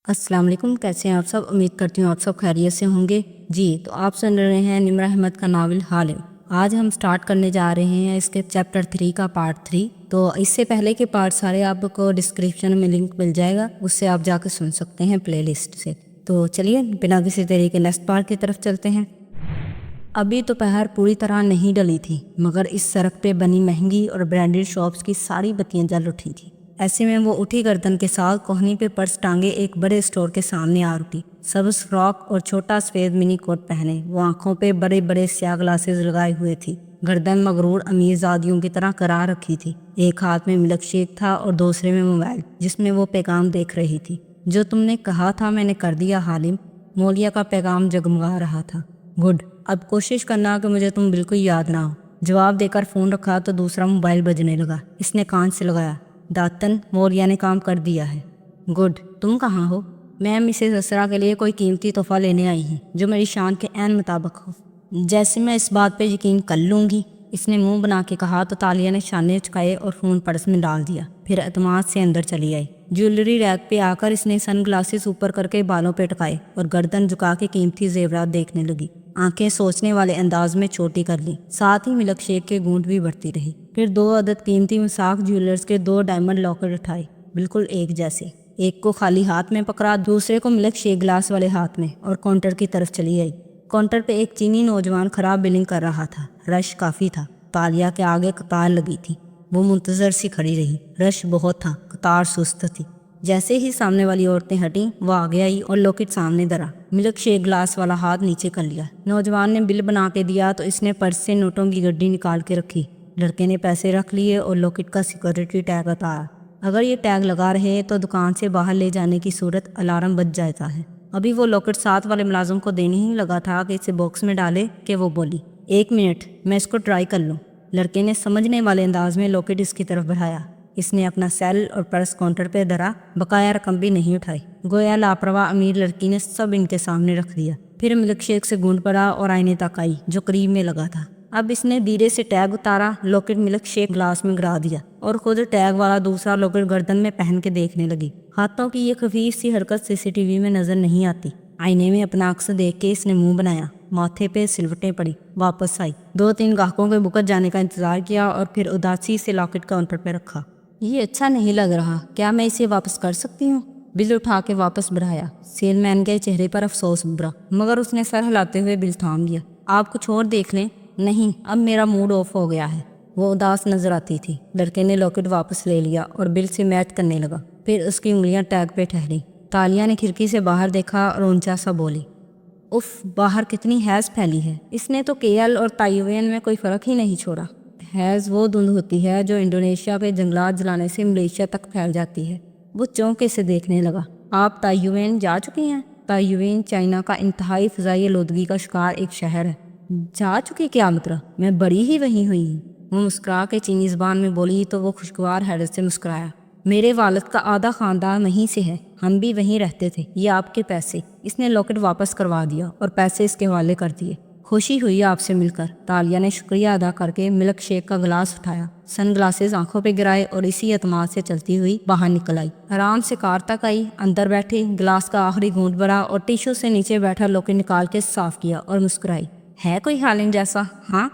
السلام علیکم، کیسے ہیں آپ سب؟ امید کرتی ہوں آپ سب خیریت سے ہوں گے۔ جی تو آپ سن رہے ہیں نمرہ احمد کا ناول حالم۔ آج ہم سٹارٹ کرنے جا رہے ہیں اس کے چیپٹر 3 کا پارٹ 3۔ تو اس سے پہلے کے پارٹ سارے آپ کو ڈسکرپشن میں لنک مل جائے گا، اس سے آپ جا کے سن سکتے ہیں پلے لسٹ سے۔ تو چلیے بنا کسی دیری کے نیکسٹ پارٹ کی طرف چلتے ہیں۔ ابھی دوپہر پوری طرح نہیں ڈلی تھی، مگر اس سڑک پہ بنی مہنگی اور برانڈڈ شاپس کی ساری بتیاں جل اٹھی تھیں۔ ایسے میں وہ اٹھی گردن کے ساتھ کوہنی پہ پرس ٹانگے ایک بڑے اسٹور کے سامنے آ رکی۔ سبز فراک اور چھوٹا سفید منی کوٹ پہنے، وہ آنکھوں پہ بڑے بڑے سیاہ گلاسز لگائے ہوئے تھی، گردن مغرور امیر زادیوں کی طرح کرا رکھی تھی۔ ایک ہاتھ میں ملک شیک تھا اور دوسرے میں موبائل، جس میں وہ پیغام دیکھ رہی تھی۔ جو تم نے کہا تھا میں نے کر دیا حالم، مولیا کا پیغام جگمگا رہا تھا۔ گڈ، اب کوشش کرنا کہ مجھے تم بالکل یاد نہ ہو۔ جواب دے کر فون رکھا تو دوسرا موبائل بجنے لگا۔ اس نے کان سے لگایا۔ داتن، مولیا نے کام کر دیا ہے۔ گڈ، تم کہاں ہو؟ میں مسز اسرا کے لیے کوئی قیمتی تحفہ لینے آئی ہوں جو میری شان کے عین مطابق ہو۔ جیسے میں اس بات پہ یقین کر لوں گی، اس نے منہ بنا کے کہا تو تالیہ نے شانے چکائے اور فون پرس میں ڈال دیا، پھر اعتماد سے اندر چلی آئی۔ جیولری ریک پہ آ کر اس نے سن گلاسز اوپر کر کے بالوں پہ ٹکائے اور گردن جھکا کے قیمتی زیورات دیکھنے لگی۔ آنکھیں سوچنے والے انداز میں چھوٹی کر لیں، ساتھ ہی ملک شیک کے گونٹ بھی بڑھتی رہی۔ پھر 2 عدد قیمتی مساق جیولرز کے 2 ڈائمنڈ لاکر اٹھائے، بالکل ایک جیسے۔ ایک کو خالی ہاتھ میں پکڑا، دوسرے کو ملک شیک گلاس والے ہاتھ میں، اور کاؤنٹر کی طرف چلی آئی۔ کاؤنٹر پہ ایک چینی نوجوان خراب بلنگ کر رہا تھا۔ رش کافی تھا، تالیہ کے آگے قطار لگی تھی۔ وہ منتظر سی کھڑی رہی۔ رش بہت تھا، قطار سست تھی۔ جیسے ہی سامنے والی عورتیں ہٹیں، وہ آگے آئی اور لوکٹ سامنے دھرا۔ ملک شیک گلاس والا ہاتھ نیچے کر لیا۔ نوجوان نے بل بنا کے دیا تو اس نے پرس سے نوٹوں کی گڈی نکال کے رکھی۔ لڑکے نے پیسے رکھ لیے اور لوکٹ کا سیکورٹی ٹیگ بتایا۔ اگر یہ ٹیگ لگا رہے تو دکان سے باہر لے جانے کی صورت الارم بج جاتا ہے۔ ابھی وہ لوکٹ ساتھ والے ملازم کو دینے ہی لگا تھا کہ اسے باکس میں ڈالے کہ وہ بولی، 1 منٹ میں اس کو ٹرائی کر لوں۔ لڑکے نے سمجھنے والے انداز میں لوکٹ اس کی طرف بڑھایا۔ اس نے اپنا سیل اور پرس کاؤنٹر پہ دھرا، بقایا رقم بھی نہیں اٹھائی۔ گویا لاپرواہ امیر لڑکی نے سب ان کے سامنے رکھ دیا۔ پھر ملک شیک سے گونٹ پڑا اور آئینے تک آئی جو قریب میں لگا تھا۔ اب اس نے دھیرے سے ٹیگ اتارا، لوکٹ ملک شیک گلاس میں گرا دیا اور خود ٹیگ والا دوسرا لوکٹ گردن میں پہن کے دیکھنے لگی۔ ہاتھوں کی یہ خفیف سی حرکت CCTV میں نظر نہیں آتی۔ آئینے میں اپنا عکس دیکھ کے اس نے منہ بنایا، ماتھے پہ سلوٹیں پڑی، واپس آئی، 2-3 گاہکوں کے مکت جانے کا انتظار کیا اور پھر اداسی سے لاکٹ کاؤنٹر پہ رکھا۔ یہ اچھا نہیں لگ رہا، کیا میں اسے واپس کر سکتی ہوں؟ بل اٹھا کے واپس بڑھایا۔ سیل مین کے چہرے پر افسوس ابھرا، مگر اس نے سر ہلاتے ہوئے بل تھام دیا۔ آپ کچھ اور دیکھ لیں۔ نہیں، اب میرا موڈ آف ہو گیا ہے۔ وہ اداس نظر آتی تھی۔ لڑکے نے لاکٹ واپس لے لیا اور بل سے میچ کرنے لگا، پھر اس کی انگلیاں ٹیگ پہ ٹھہری۔ تالیہ نے کھڑکی سے باہر دیکھا اور اونچا سا بولی، اف، باہر کتنی حیض پھیلی ہے۔ اس نے تو KL اور تائیوان میں کوئی فرق ہی نہیں چھوڑا۔ حیض وہ دھند ہوتی ہے جو انڈونیشیا پہ جنگلات جلانے سے ملیشیا تک پھیل جاتی ہے۔ وہ چونکے سے دیکھنے لگا۔ آپ تائیوان جا چکی ہیں؟ تائیوان چائنا کا انتہائی فضائی آلودگی کا شکار ایک شہر ہے۔ جا چکی کیا مطلب؟ میں بڑی ہی وہیں ہوئی ہوں۔ وہ مسکرا کے چینی زبان میں بولی تو وہ خوشگوار حیرت سے مسکرایا۔ میرے والد کا آدھا خاندان وہیں سے ہے، ہم بھی وہیں رہتے تھے۔ یہ آپ کے پیسے۔ اس نے لاکٹ واپس کروا دیا اور پیسے اس کے حوالے کر دیے۔ خوشی ہوئی آپ سے مل کر۔ تالیہ نے شکریہ ادا کر کے ملک شیک کا گلاس اٹھایا، سن گلاسز آنکھوں پہ گرائے اور اسی اعتماد سے چلتی ہوئی باہر نکل آئی۔ آرام سے کار تک آئی، اندر بیٹھی، گلاس کا آخری گھونٹ بھرا اور ٹیشو سے نیچے بیٹھا لاکٹ نکال کے صاف کیا اور مسکرائی۔ ہے کوئی حالم جیسا؟ ہاں؟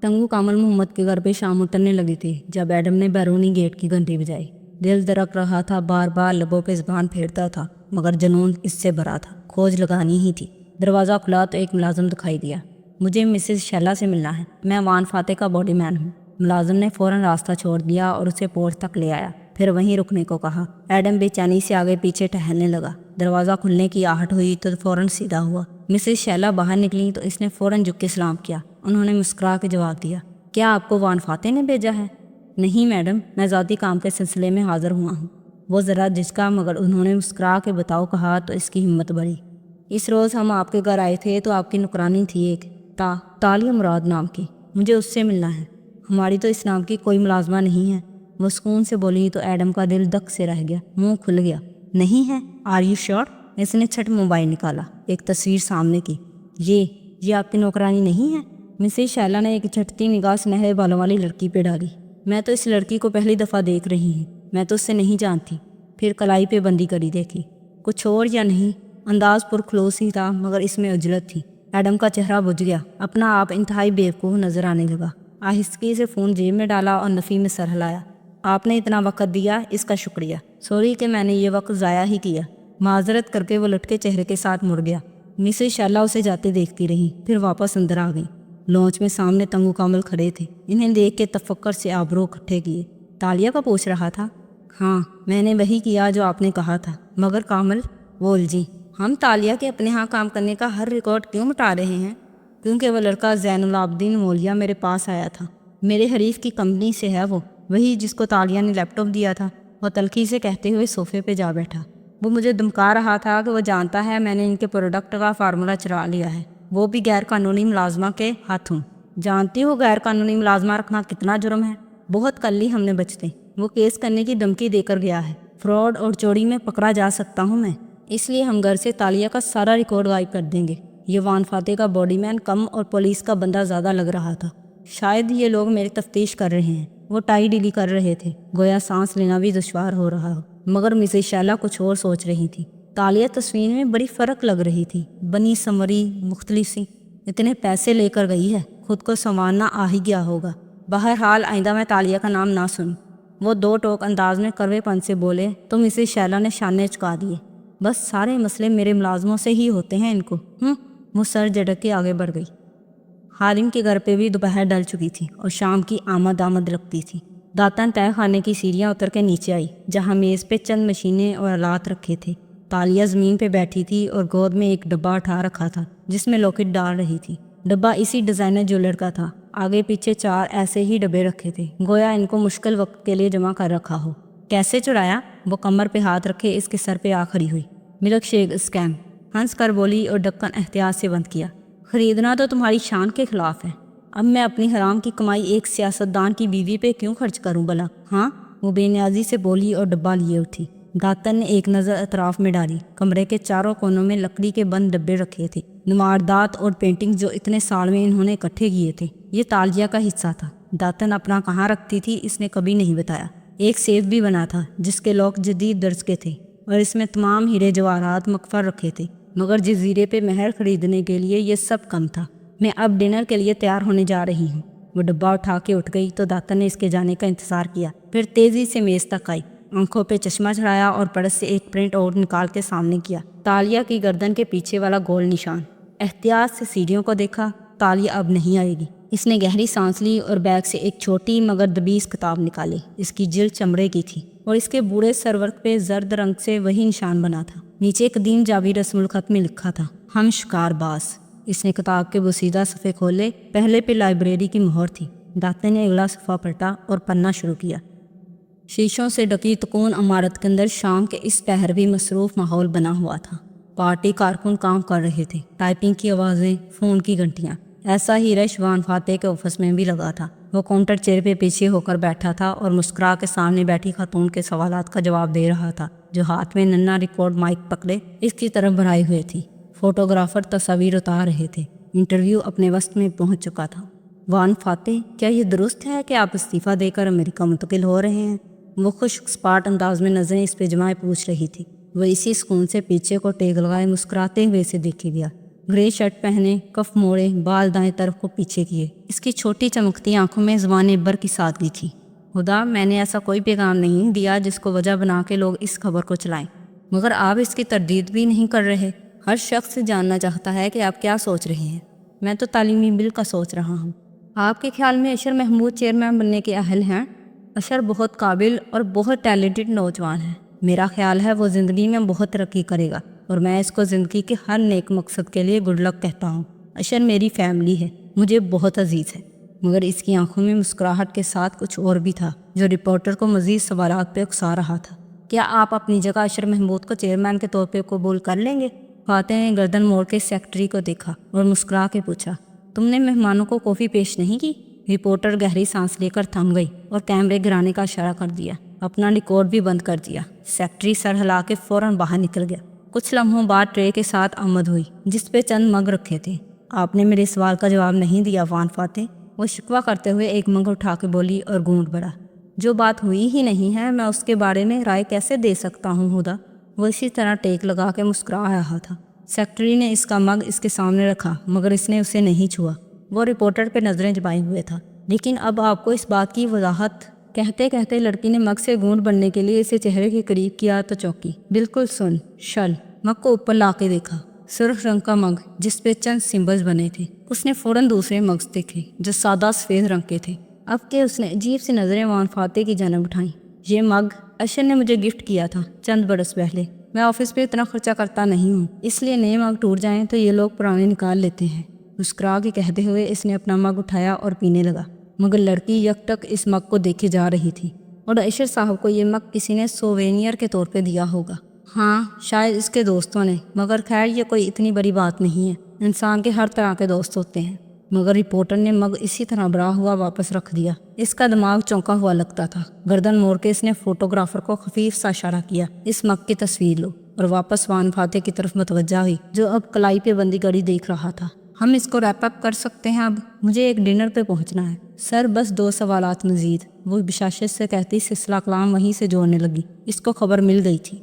تنگو کامل محمد کے گھر پہ شام اترنے لگی تھی جب ایڈم نے بیرونی گیٹ کی گھنٹی بجائی۔ دل دھڑک رہا تھا، بار بار لبوں پہ زبان پھیرتا تھا، مگر جنون اس سے بھرا تھا، کھوج لگانی ہی تھی۔ دروازہ کھلا تو ایک ملازم دکھائی دیا۔ مجھے مسز شیلا سے ملنا ہے، میں وان فاتح کا باڈی مین ہوں۔ ملازم نے فوراً راستہ چھوڑ دیا اور اسے پورچ تک لے آیا، پھر وہیں رکنے کو کہا۔ ایڈم بے چینی سے آگے پیچھے ٹہلنے لگا۔ دروازہ کھلنے کی آہٹ ہوئی تو فوراً سیدھا ہوا۔ مسز شیلا باہر نکلی تو اس نے فوراً جھک کے سلام کیا۔ انہوں نے مسکرا کے جواب دیا، کیا آپ کو وان فاتح نے بھیجا ہے؟ نہیں میڈم، میں ذاتی کام کے سلسلے میں حاضر ہوا ہوں۔ وہ ذرا جھجکا مگر انہوں نے مسکرا کے بتاؤ کہا تو اس کی ہمت بڑھی۔ اس روز ہم آپ کے گھر آئے تھے تو آپ کی نوکرانی تھی ایک تالیہ مراد نام کی، مجھے اس سے ملنا ہے۔ ہماری تو اس نام کی کوئی ملازمہ نہیں ہے، وہ سکون سے بولی تو ایڈم کا دل دک سے رہ گیا، منہ کھل گیا۔ نہیں ہے؟ Are you sure? اس نے چھٹ موبائل نکالا، ایک تصویر سامنے کی۔ یہ آپ کی نوکرانی نہیں ہے؟ مسز شیلا نے ایک جھٹتی نگاہ سنہرے بالوں والی لڑکی پہ ڈالی۔ میں تو اس لڑکی کو پہلی دفعہ دیکھ رہی ہوں، میں تو اس سے نہیں جانتی۔ پھر کلائی پہ بندی کری دیکھی۔ कुछ और या नहीं। अंदाज पुरखलूस ही था मगर इसमें उजलत थी। एडम का चेहरा बुझ गया, अपना आप इंतहाई बेवकूफ़ नजर आने लगा। आहिस्ते से फ़ोन जेब में डाला और नफ़ी में सर हिलाया। आपने इतना वक्त दिया, इसका शुक्रिया। सॉरी कि मैंने ये वक्त ज़ाया ही किया। माजरत करके वो लटके चेहरे के साथ मुड़ गया। मिसेस शैला उसे जाते देखती रही, फिर वापस अंदर आ गई। लॉन्च में सामने तंगू कामल खड़े थे। इन्हें देख के तफक्कर से आबरू इकट्ठे किए। तालिया का पूछ रहा था। हाँ, मैंने वही किया जो आपने कहा था। मगर कामल बोल जी, हम तालिया के अपने यहाँ काम करने का हर रिकॉर्ड क्यों मिटा रहे हैं? क्योंकि वो लड़का ज़ैनुल आबदीन मौलिया मेरे पास आया था। मेरे हरीफ की कंपनी से है वो, वही जिसको तालिया ने लैपटॉप दिया था। वो तलखी से कहते हुए सोफे पे जा बैठा। वो मुझे धमका रहा था कि वो जानता है मैंने इनके प्रोडक्ट का फार्मूला चुरा लिया है, वो भी गैर कानूनी मुलाजमा के हाथों। जानती हो गैर कानूनी मुलाजमा रखना कितना जुर्म है? बहुत कल ही हमने बचते। वो केस करने की धमकी देकर गया है। फ्रॉड और चोरी में पकड़ा जा सकता हूँ मैं, इसलिए हम घर से तालिया का सारा रिकॉर्ड गायब कर देंगे। ये वान फाते का बॉडीमैन कम और पुलिस का बंदा ज़्यादा लग रहा था। शायद ये लोग मेरी तफ्तीश कर रहे हैं। वो टाई डीली कर रहे थे, गोया सांस लेना भी दुश्वार हो रहा हो। मगर मिसेस शैला कुछ और सोच रही थी। तालिया तस्वीर में बड़ी फ़र्क लग रही थी, बनी संवरी मुख्तलिफ सी। इतने पैसे लेकर गई है, खुद को संवारना आ ही गया होगा। बहरहाल आइंदा मैं तालिया का नाम ना सुन। वो दो टोक अंदाज में कड़वेपन से बोले तो मिसेस शैला ने शाने चुका दिए। बस सारे मसले मेरे मुलाजमों से ही होते हैं इनको। वो सर झटक के आगे बढ़ गई। हारिम के घर पे भी दोपहर डल चुकी थी और शाम की आमद लगती थी। दातन तय खाने की सीढ़ियाँ उतर के नीचे आई, जहाँ मेज़ पे चंद मशीनें और आलात रखे थे। तालिया ज़मीन पे बैठी थी और गोद में एक डब्बा उठा रखा था जिसमें लॉकेट डाल रही थी। डब्बा इसी डिज़ाइनर ज्वेलर का था। आगे पीछे 4 ऐसे ही डब्बे रखे थे, गोया इनको मुश्किल वक्त के लिए जमा कर रखा हो। कैसे चुराया? वो कमर पे हाथ रखे इसके सर पे आ खड़ी हुई। मिल्क शेक स्कैम, हंस कर बोली और ढक्कन एहतियात से बंद किया। खरीदना तो तुम्हारी शान के खिलाफ है। अब मैं अपनी हराम की कमाई एक सियासतदान की बीवी पे क्यों खर्च करूं भला? हाँ, वो बेनियाजी से बोली और डब्बा लिए उठी। दातन ने एक नज़र अतराफ में डाली। कमरे के चारों कोनों में लकड़ी के बंद डब्बे रखे थे। नुमारदात और पेंटिंग जो इतने साल में इन्होंने इकट्ठे किए थे, ये तालिया का हिस्सा था। दातन अपना कहाँ रखती थी इसने कभी नहीं बताया। एक सेफ भी बना था जिसके लॉक जदीद दर्ज के थे और इसमें तमाम हीरे जवाहरात मकफर रखे थे। मगर जजीरे पे महल खरीदने के लिए ये सब कम था। मैं अब डिनर के लिए तैयार होने जा रही हूँ। वो डब्बा उठा के उठ गई तो दातन ने इसके जाने का इंतज़ार किया, फिर तेज़ी से मेज़ तक आई, आंखों पे चश्मा चढ़ाया और पर्स से एक प्रिंट आउट निकाल के सामने किया। तालिया की गर्दन के पीछे वाला गोल निशान। एहतियात से सीढ़ियों को देखा। तालिया अब नहीं आएगी। इसने गहरी सांस ली और बैग से एक छोटी मगर दबीस किताब निकाली। इसकी जिल्द चमड़े की थी और इसके बूढ़े सरवर्क पे जर्द रंग से वही निशान बना था। नीचे कदीम जावी रस्मुल खत में लिखा था, हम शिकारबाज। इसने किताब के बुसीदा सफ़े खोले। पहले पे लाइब्रेरी की मोहर थी। दाते ने अगला सफ़ा पलटा और पन्ना शुरू किया। शीशों से ढकी तकून इमारत के अंदर शाम के इस पहर भी मसरूफ़ माहौल बना हुआ था। पार्टी कारकुन काम कर रहे थे। टाइपिंग की आवाज़ें, फ़ोन की घंटियाँ। ऐसा ही रश वान फाते के ऑफिस में भी लगा था। वो काउंटर चेयर पे पीछे होकर बैठा था और मुस्कुरा के सामने बैठी खातून के सवालात का जवाब दे रहा था, जो हाथ में नन्ना रिकॉर्ड माइक पकड़े इसकी तरफ बढ़ाई हुए थी। फोटोग्राफर तस्वीर उतार रहे थे। इंटरव्यू अपने वक्त में पहुंच चुका था। वान फाते, क्या ये दुरुस्त है कि आप इस्तीफ़ा देकर अमेरिका मुंतकिल हो रहे हैं? वो खुश स्पाट अंदाज में नजरें इस पे जमाए पूछ रही थी। वो इसी सुकून से पीछे को टेक लगाए मुस्कुराते हुए से देखे गया। ग्रे शर्ट पहने, कफ मोड़े, बाल दाएं तरफ को पीछे किए। इसकी छोटी चमकती आंखों में ज़बान बर की सादगी थी। खुदा, मैंने ऐसा कोई पैगाम नहीं दिया जिसको वजह बना के लोग इस खबर को चलाएं। मगर आप इसकी तरदीद भी नहीं कर रहे। हर शख्स जानना चाहता है कि आप क्या सोच रहे हैं। मैं तो तालीमी बिल का सोच रहा हूँ। आपके ख्याल में अशर महमूद चेयरमैन बनने के अहल हैं? अशर बहुत काबिल और बहुत टैलेंटेड नौजवान है। मेरा ख्याल है वो ज़िंदगी में बहुत तरक्की करेगा और मैं इसको ज़िंदगी के हर नेक मकसद के लिए गुड लक कहता हूँ। अशर मेरी फैमिली है, मुझे बहुत अजीज़ है। मगर इसकी आंखों में मुस्कुराहट के साथ कुछ और भी था जो रिपोर्टर को मज़ीद सवालात पे उकसा रहा था। क्या आप अपनी जगह अशर महमूद को चेयरमैन के तौर पे कबूल कर लेंगे? फातिह ने गर्दन मोड़ के सेक्रेटरी को देखा और मुस्कुरा के पूछा, तुमने मेहमानों को कॉफ़ी पेश नहीं की? रिपोर्टर गहरी सांस लेकर थम गई और कैमरे गिराने का इशारा कर दिया। अपना रिकॉर्ड भी बंद कर दिया। सेक्रेटरी सर हिला के फ़ौरन बाहर निकल गया। कुछ लम्हों बाद ट्रे के साथ आमद हुई जिस पे चंद मग रखे थे। आपने मेरे सवाल का जवाब नहीं दिया वान फाते, वो शिकवा करते हुए एक मग उठा के बोली और गूंज बढ़ा। जो बात हुई ही नहीं है मैं उसके बारे में राय कैसे दे सकता हूँ हुदा? وہ اسی طرح ٹیک لگا کے مسکرا رہا تھا۔ سیکرٹری نے اس کا مگ اس کے سامنے رکھا مگر اس نے اسے نہیں چھوا۔ وہ رپورٹر پہ نظریں جمائے ہوئے تھا۔ لیکن اب آپ کو اس بات کی وضاحت کہتے کہتے لڑکی نے مگ سے گونٹ بننے کے لیے اسے چہرے کے قریب کیا تو چونکی۔ بالکل سن شل مگ کو اوپر لا کے دیکھا۔ سرخ رنگ کا مگ جس پہ چند سمبلز بنے تھے۔ اس نے فوراً دوسرے مگز دیکھے جو سادہ سفید رنگ کے تھے۔ اب کہ اس نے عجیب سی نظریں وان فاتح کی جانب اٹھائیں۔ یہ مگ اشر نے مجھے گفٹ کیا تھا چند برس پہلے۔ میں آفس پہ اتنا خرچہ کرتا نہیں ہوں، اس لیے نئے مگ ٹوٹ جائیں تو یہ لوگ پرانے نکال لیتے ہیں۔ مسکرا کے کہتے ہوئے اس نے اپنا مگ اٹھایا اور پینے لگا، مگر لڑکی یک ٹک اس مگ کو دیکھے جا رہی تھی۔ اور اشر صاحب کو یہ مگ کسی نے سووینیر کے طور پہ دیا ہوگا۔ ہاں شاید اس کے دوستوں نے، مگر خیر یہ کوئی اتنی بڑی بات نہیں ہے۔ انسان کے ہر طرح کے دوست ہوتے ہیں۔ مگر رپورٹر نے مگ اسی طرح بھرا ہوا واپس رکھ دیا۔ اس کا دماغ چونکا ہوا لگتا تھا۔ گردن موڑ کے اس نے فوٹوگرافر کو خفیف سا اشارہ کیا، اس مگ کی تصویر لو، اور واپس وان فاتح کی طرف متوجہ ہوئی جو اب کلائی پہ بندی گڑی دیکھ رہا تھا۔ ہم اس کو ریپ اپ کر سکتے ہیں اب، مجھے ایک ڈنر پہ پہنچنا ہے سر، بس 2 سوالات مزید، وہ بشاشت سے کہتی سلسلہ کلام وہیں سے جوڑنے لگی۔ اس کو خبر مل گئی تھی۔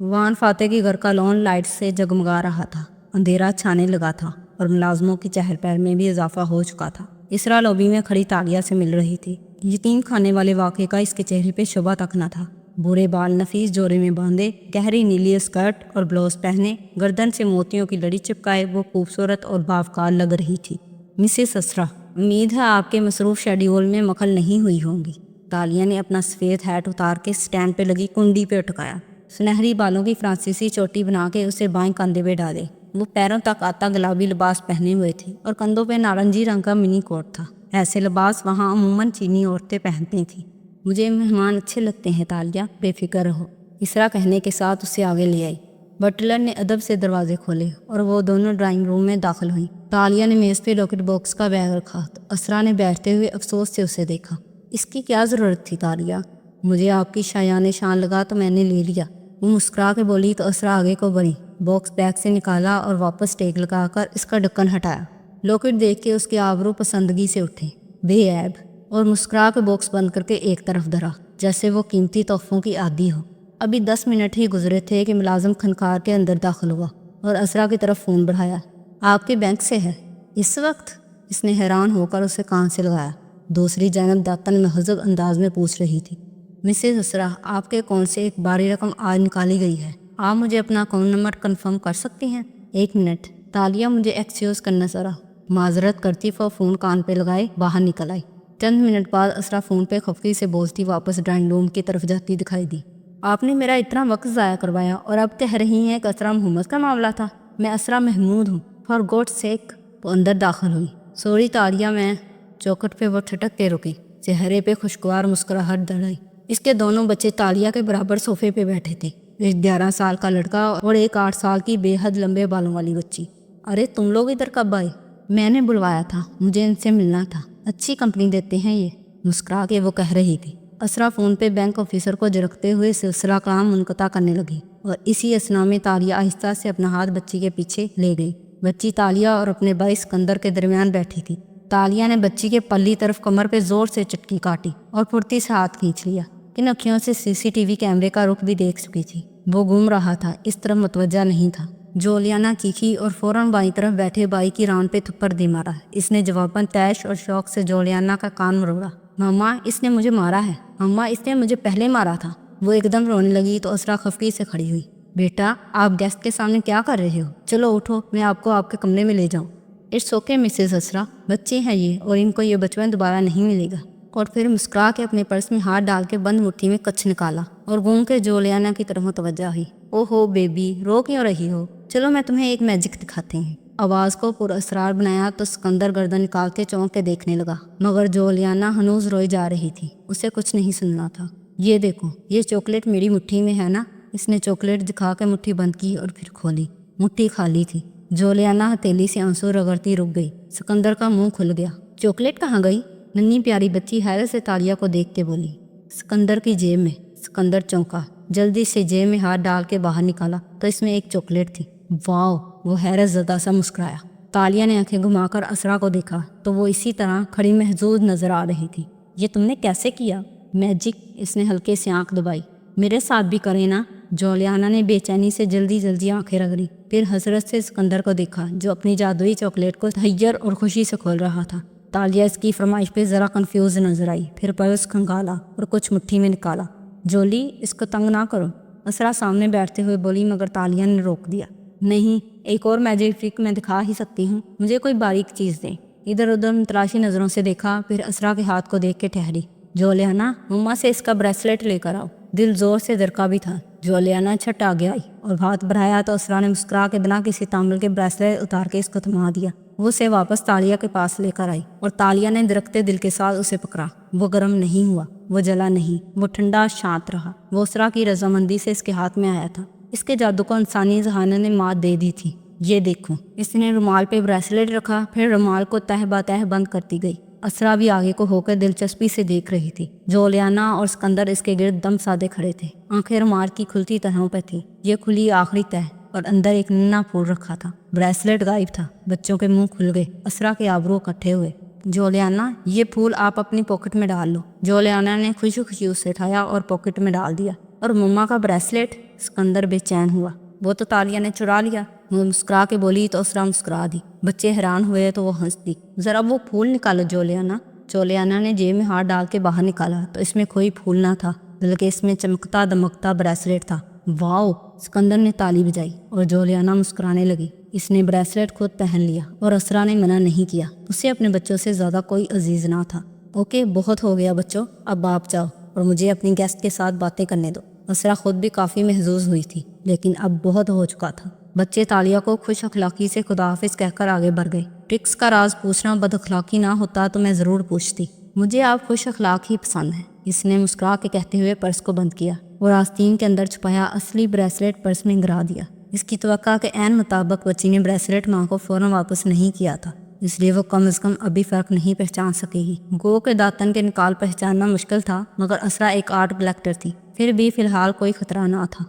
وان فاتح کے گھر کا لون لائٹ سے جگمگا رہا تھا، اندھیرا چھانے لگا تھا اور ملازموں کی چہل پہل میں بھی اضافہ ہو چکا تھا۔ اسرا لوبی میں کھڑی تالیہ سے مل رہی تھی۔ یتیم کھانے والے واقعے کا اس کے چہرے پہ شبہ تک نہ تھا۔ برے بال نفیس جوڑے میں باندھے، گہری نیلی اسکرٹ اور بلاؤز پہنے، گردن سے موتیوں کی لڑی چپکائے وہ خوبصورت اور باوقار لگ رہی تھی۔ مسز اسرا، امید ہے آپ کے مصروف شیڈیول میں مخل نہیں ہوئی ہوں گی۔ تالیہ نے اپنا سفید ہیٹ اتار کے سٹینڈ پہ لگی کنڈی پہ اٹکایا، سنہری بالوں کی فرانسیسی چوٹی بنا کے اسے بائیں کندھے پہ ڈالے۔ وہ پیروں تک آتا گلابی لباس پہنے ہوئے تھی اور کندھوں پہ نارنجی رنگ کا منی کوٹ تھا۔ ایسے لباس وہاں عموماً چینی عورتیں پہنتی تھیں۔ مجھے مہمان اچھے لگتے ہیں تالیہ، بے فکر رہو، اسرا کہنے کے ساتھ اسے آگے لے آئی۔ بٹلر نے ادب سے دروازے کھولے اور وہ دونوں ڈرائنگ روم میں داخل ہوئیں۔ تالیہ نے میز پہ لاکٹ باکس کا بیگ رکھا تو اسرا نے بیٹھتے ہوئے افسوس سے اسے دیکھا۔ اس کی کیا ضرورت تھی تالیہ؟ مجھے آپ کی شایان شان لگا تو میں نے لے لیا، وہ مسکرا کے بولی تو اسرا آگے کو بڑھی، باکس بیگ سے نکالا اور واپس ٹیک لگا کر اس کا ڈھکن ہٹایا۔ لاکٹ دیکھ کے اس کے آبرو پسندگی سے اٹھے، بے عیب، اور مسکرا کے باکس بند کر کے ایک طرف دھرا جیسے وہ قیمتی تحفوں کی عادی ہو۔ ابھی 10 منٹ ہی گزرے تھے کہ ملازم کھنکار کے اندر داخل ہوا اور اسرا کی طرف فون بڑھایا۔ آپ کے بینک سے ہے اس وقت؟ اس نے حیران ہو کر اسے کان سے لگایا۔ دوسری جانب داتن مہذب انداز میں پوچھ رہی تھی، مسز اسرا، آپ کے اکاؤنٹ سے ایک باری رقم آج نکالی گئی ہے، آپ مجھے اپنا اکاؤنٹ نمبر کنفرم کر سکتی ہیں؟ 1 منٹ، تالیہ مجھے ایکسکیوز کرنا ذرا، معذرت کرتی وہ فون کان پہ لگائے باہر نکل آئی۔ چند منٹ بعد اسرا فون پہ خفگی سے بولتی واپس ڈرائنگ روم کی طرف جاتی دکھائی دی۔ آپ نے میرا اتنا وقت ضائع کروایا اور اب کہہ رہی ہیں کہ اسرا محمد کا معاملہ تھا؟ میں اسرا محمود ہوں، فار گاڈ سیک۔ وہ اندر داخل ہوئی۔ سوری تالیہ، میں۔ چوکھٹ پہ وہ ٹھٹک کے رکی، چہرے پہ خوشگوار مسکراہٹ دڑائی۔ اس کے دونوں بچے تالیہ کے برابر صوفے پہ بیٹھے تھے، ایک 11 سال کا لڑکا اور ایک 8 سال کی بے حد لمبے بالوں والی بچی۔ ارے تم لوگ ادھر کب آئے؟ میں نے بلوایا تھا، مجھے ان سے ملنا تھا، اچھی کمپنی دیتے ہیں یہ، مسکرا کے وہ کہہ رہی تھی۔ اسرا فون پہ بینک آفیسر کو جھڑکتے ہوئے سلسلہ کلام منقطع کرنے لگی اور اسی اثنا میں تالیہ آہستہ سے اپنا ہاتھ بچی کے پیچھے لے گئی۔ بچی تالیہ اور اپنے بھائی سکندر کے درمیان بیٹھی تھی۔ تالیہ نے بچی کے پلی طرف کمر پہ زور سے چٹکی کاٹی اور پھرتی سے ہاتھ کھینچ لیا۔ کن اکھیوں سے CCTV کیمرے کا رخ بھی دیکھ چکی تھی۔ وہ گھوم رہا تھا، اس طرف متوجہ نہیں تھا۔ جولیانہ چیخی اور فوراً بائیں طرف بیٹھے بائی کی ران پہ تھپڑ دے مارا۔ اس نے جواباً تیش اور شوق سے جولیانہ کا کان مروڑا۔ مما، اس نے مجھے مارا ہے، مما اس نے مجھے پہلے مارا تھا۔ وہ ایک دم رونے لگی تو اسرا خفگی سے کھڑی ہوئی۔ بیٹا، آپ گیسٹ کے سامنے کیا کر رہے ہو؟ چلو اٹھو، میں آپ کو آپ کے کمرے میں لے جاؤں۔ اٹس اوکے مسز اسرا، بچے ہیں یہ اور ان کو یہ بچپن دوبارہ نہیں ملے گا۔ اور پھر مسکرا کے اپنے پرس میں ہاتھ ڈال کے بند مٹھی میں کچھ نکالا اور گھوم کے جولیانہ کی طرف متوجہ ہوئی۔ او ہو بیبی، رو کیوں رہی ہو؟ چلو میں تمہیں ایک میجک دکھاتے ہیں۔ آواز کو پر اسرار بنایا تو سکندر گردن نکال کے چونک کے دیکھنے لگا، مگر جولیانہ ہنوز روئی جا رہی تھی، اسے کچھ نہیں سننا تھا۔ یہ دیکھو، یہ چاکلیٹ میری مٹھی میں ہے نا؟ اس نے چاکلیٹ دکھا کے مٹھی بند کی اور پھر کھولی۔ مٹھی خالی تھی۔ جولیانہ ہتھیلی سے آنسو رگڑتی رک گئی۔ سکندر کا منہ کھل گیا۔ چاکلیٹ کہاں گئی؟ ننھی پیاری بچی حیرت سے تالیہ کو دیکھ کے بولی۔ سکندر کی جیب میں۔ سکندر چونکا، جلدی سے جیب میں ہاتھ ڈال کے باہر نکالا تو اس میں ایک چاکلیٹ تھی۔ واو، وہ حیرت زدہ سا مسکرایا۔ تالیہ نے آنکھیں گھما کر اسرا کو دیکھا تو وہ اسی طرح کھڑی محظوظ نظر آ رہی تھی۔ یہ تم نے کیسے کیا؟ میجک، اس نے ہلکے سے آنکھ دبائی۔ میرے ساتھ بھی کرے نا، जोलियाना ने बेचैनी से जल्दी जल्दी आंखें रगड़ी, फिर हसरत से सिकंदर को देखा जो अपनी जादुई चॉकलेट को तहय्यर और खुशी से खोल रहा था। तालिया इसकी फरमाइश पे ज़रा कंफ्यूज नजर आई, फिर पर्स खंगाला और कुछ मुट्ठी में निकाला। जोली, इसको तंग ना करो, असरा सामने बैठते हुए बोली, मगर तालिया ने रोक दिया। नहीं, एक और मैजिक ट्रिक मैं दिखा ही सकती हूँ, मुझे कोई बारीक चीज़ दें। इधर उधर मुतलाशी नज़रों से देखा, फिर असरा के हाथ को देख के ठहरी। जोलियाना, मम्मा से इसका ब्रेसलेट लेकर आओ। दिल जोर से दरका भी था। जोलियाना छट आगे आई और हाथ बढ़ाया तो असरा ने मुस्कुरा के बिना किसी तांबल के ब्रेसलेट उतार के इसको थमा दिया। वो उसे वापस तालिया के पास लेकर आई और तालिया ने दरकते दिल के साथ उसे पकड़ा। वो गर्म नहीं हुआ, वो जला नहीं, वो ठंडा शांत रहा। वो असरा की रजामंदी से इसके हाथ में आया था। इसके जादू को इंसानी जहानत ने मात दे दी थी। ये देखो, इसने रुमाल पे ब्रेसलेट रखा, फिर रुमाल को तह बतह बंद करती गई। असरा भी आगे को होकर दिलचस्पी से देख रही थी। जोलियाना और सिकंदर इसके गिर्द दम साधे खड़े थे। आंखें रुमाल की खुलती तहों पर थी। ये खुली आखिरी तह और अंदर एक नन्हा फूल रखा था। ब्रेसलेट गायब था। बच्चों के मुंह खुल गए। असरा के आबरू इकट्ठे हुए। जोलियाना, ये फूल आप अपनी पॉकेट में डाल लो। जोलियाना ने खुशी खुशी उसे उठाया और पॉकेट में डाल दिया। और मम्मा का ब्रेसलेट? सिकंदर बेचैन हुआ। वो तो तालिया ने चुरा लिया। वो मुस्कुरा के बोली तो असरा मुस्कुरा दी। बच्चे हैरान हुए तो वो हंस दी। जरा वो फूल निकालो जोलियाना। जोलियाना ने जेब में हाथ डाल के बाहर निकाला तो इसमें कोई फूल ना था, बल्कि इसमें चमकता दमकता ब्रेसलेट था। वाओ! सिकंदर ने ताली बजाई और जोलियाना मुस्कुराने लगी। इसने ब्रेसलेट खुद पहन लिया और असरा ने मना नहीं किया। उसे अपने बच्चों से ज़्यादा कोई अजीज ना था। ओके, बहुत हो गया बच्चों, अब आप जाओ और मुझे अपनी गेस्ट के साथ बातें करने दो। असरा खुद भी काफ़ी महजूज हुई थी, लेकिन अब बहुत हो चुका था। बच्चे तालिया को खुश अखलाकी से खुदाहाफिज कहकर आगे बढ़ गए। ट्रिक्स का राज पूछना बद अखलाकी ना होता तो मैं ज़रूर पूछती। मुझे आप खुश अखलाक ही पसंद है, इसने मुस्कुरा के कहते हुए पर्स को बंद किया और आस्तीन के अंदर छुपाया असली ब्रेसलेट पर्स में गिरा दिया। इसकी तवक्का के ऐन मुताबिक बच्ची ने ब्रेसलेट माँ को फ़ौरन वापस नहीं किया था, इसलिए वो कम अज़ कम अभी फ़र्क नहीं पहचान सकेगी। गो के दातन के निकाल पहचानना मुश्किल था, मगर असरा एक आर्ट कलेक्टर थी, फिर भी फ़िलहाल कोई ख़तरा ना था।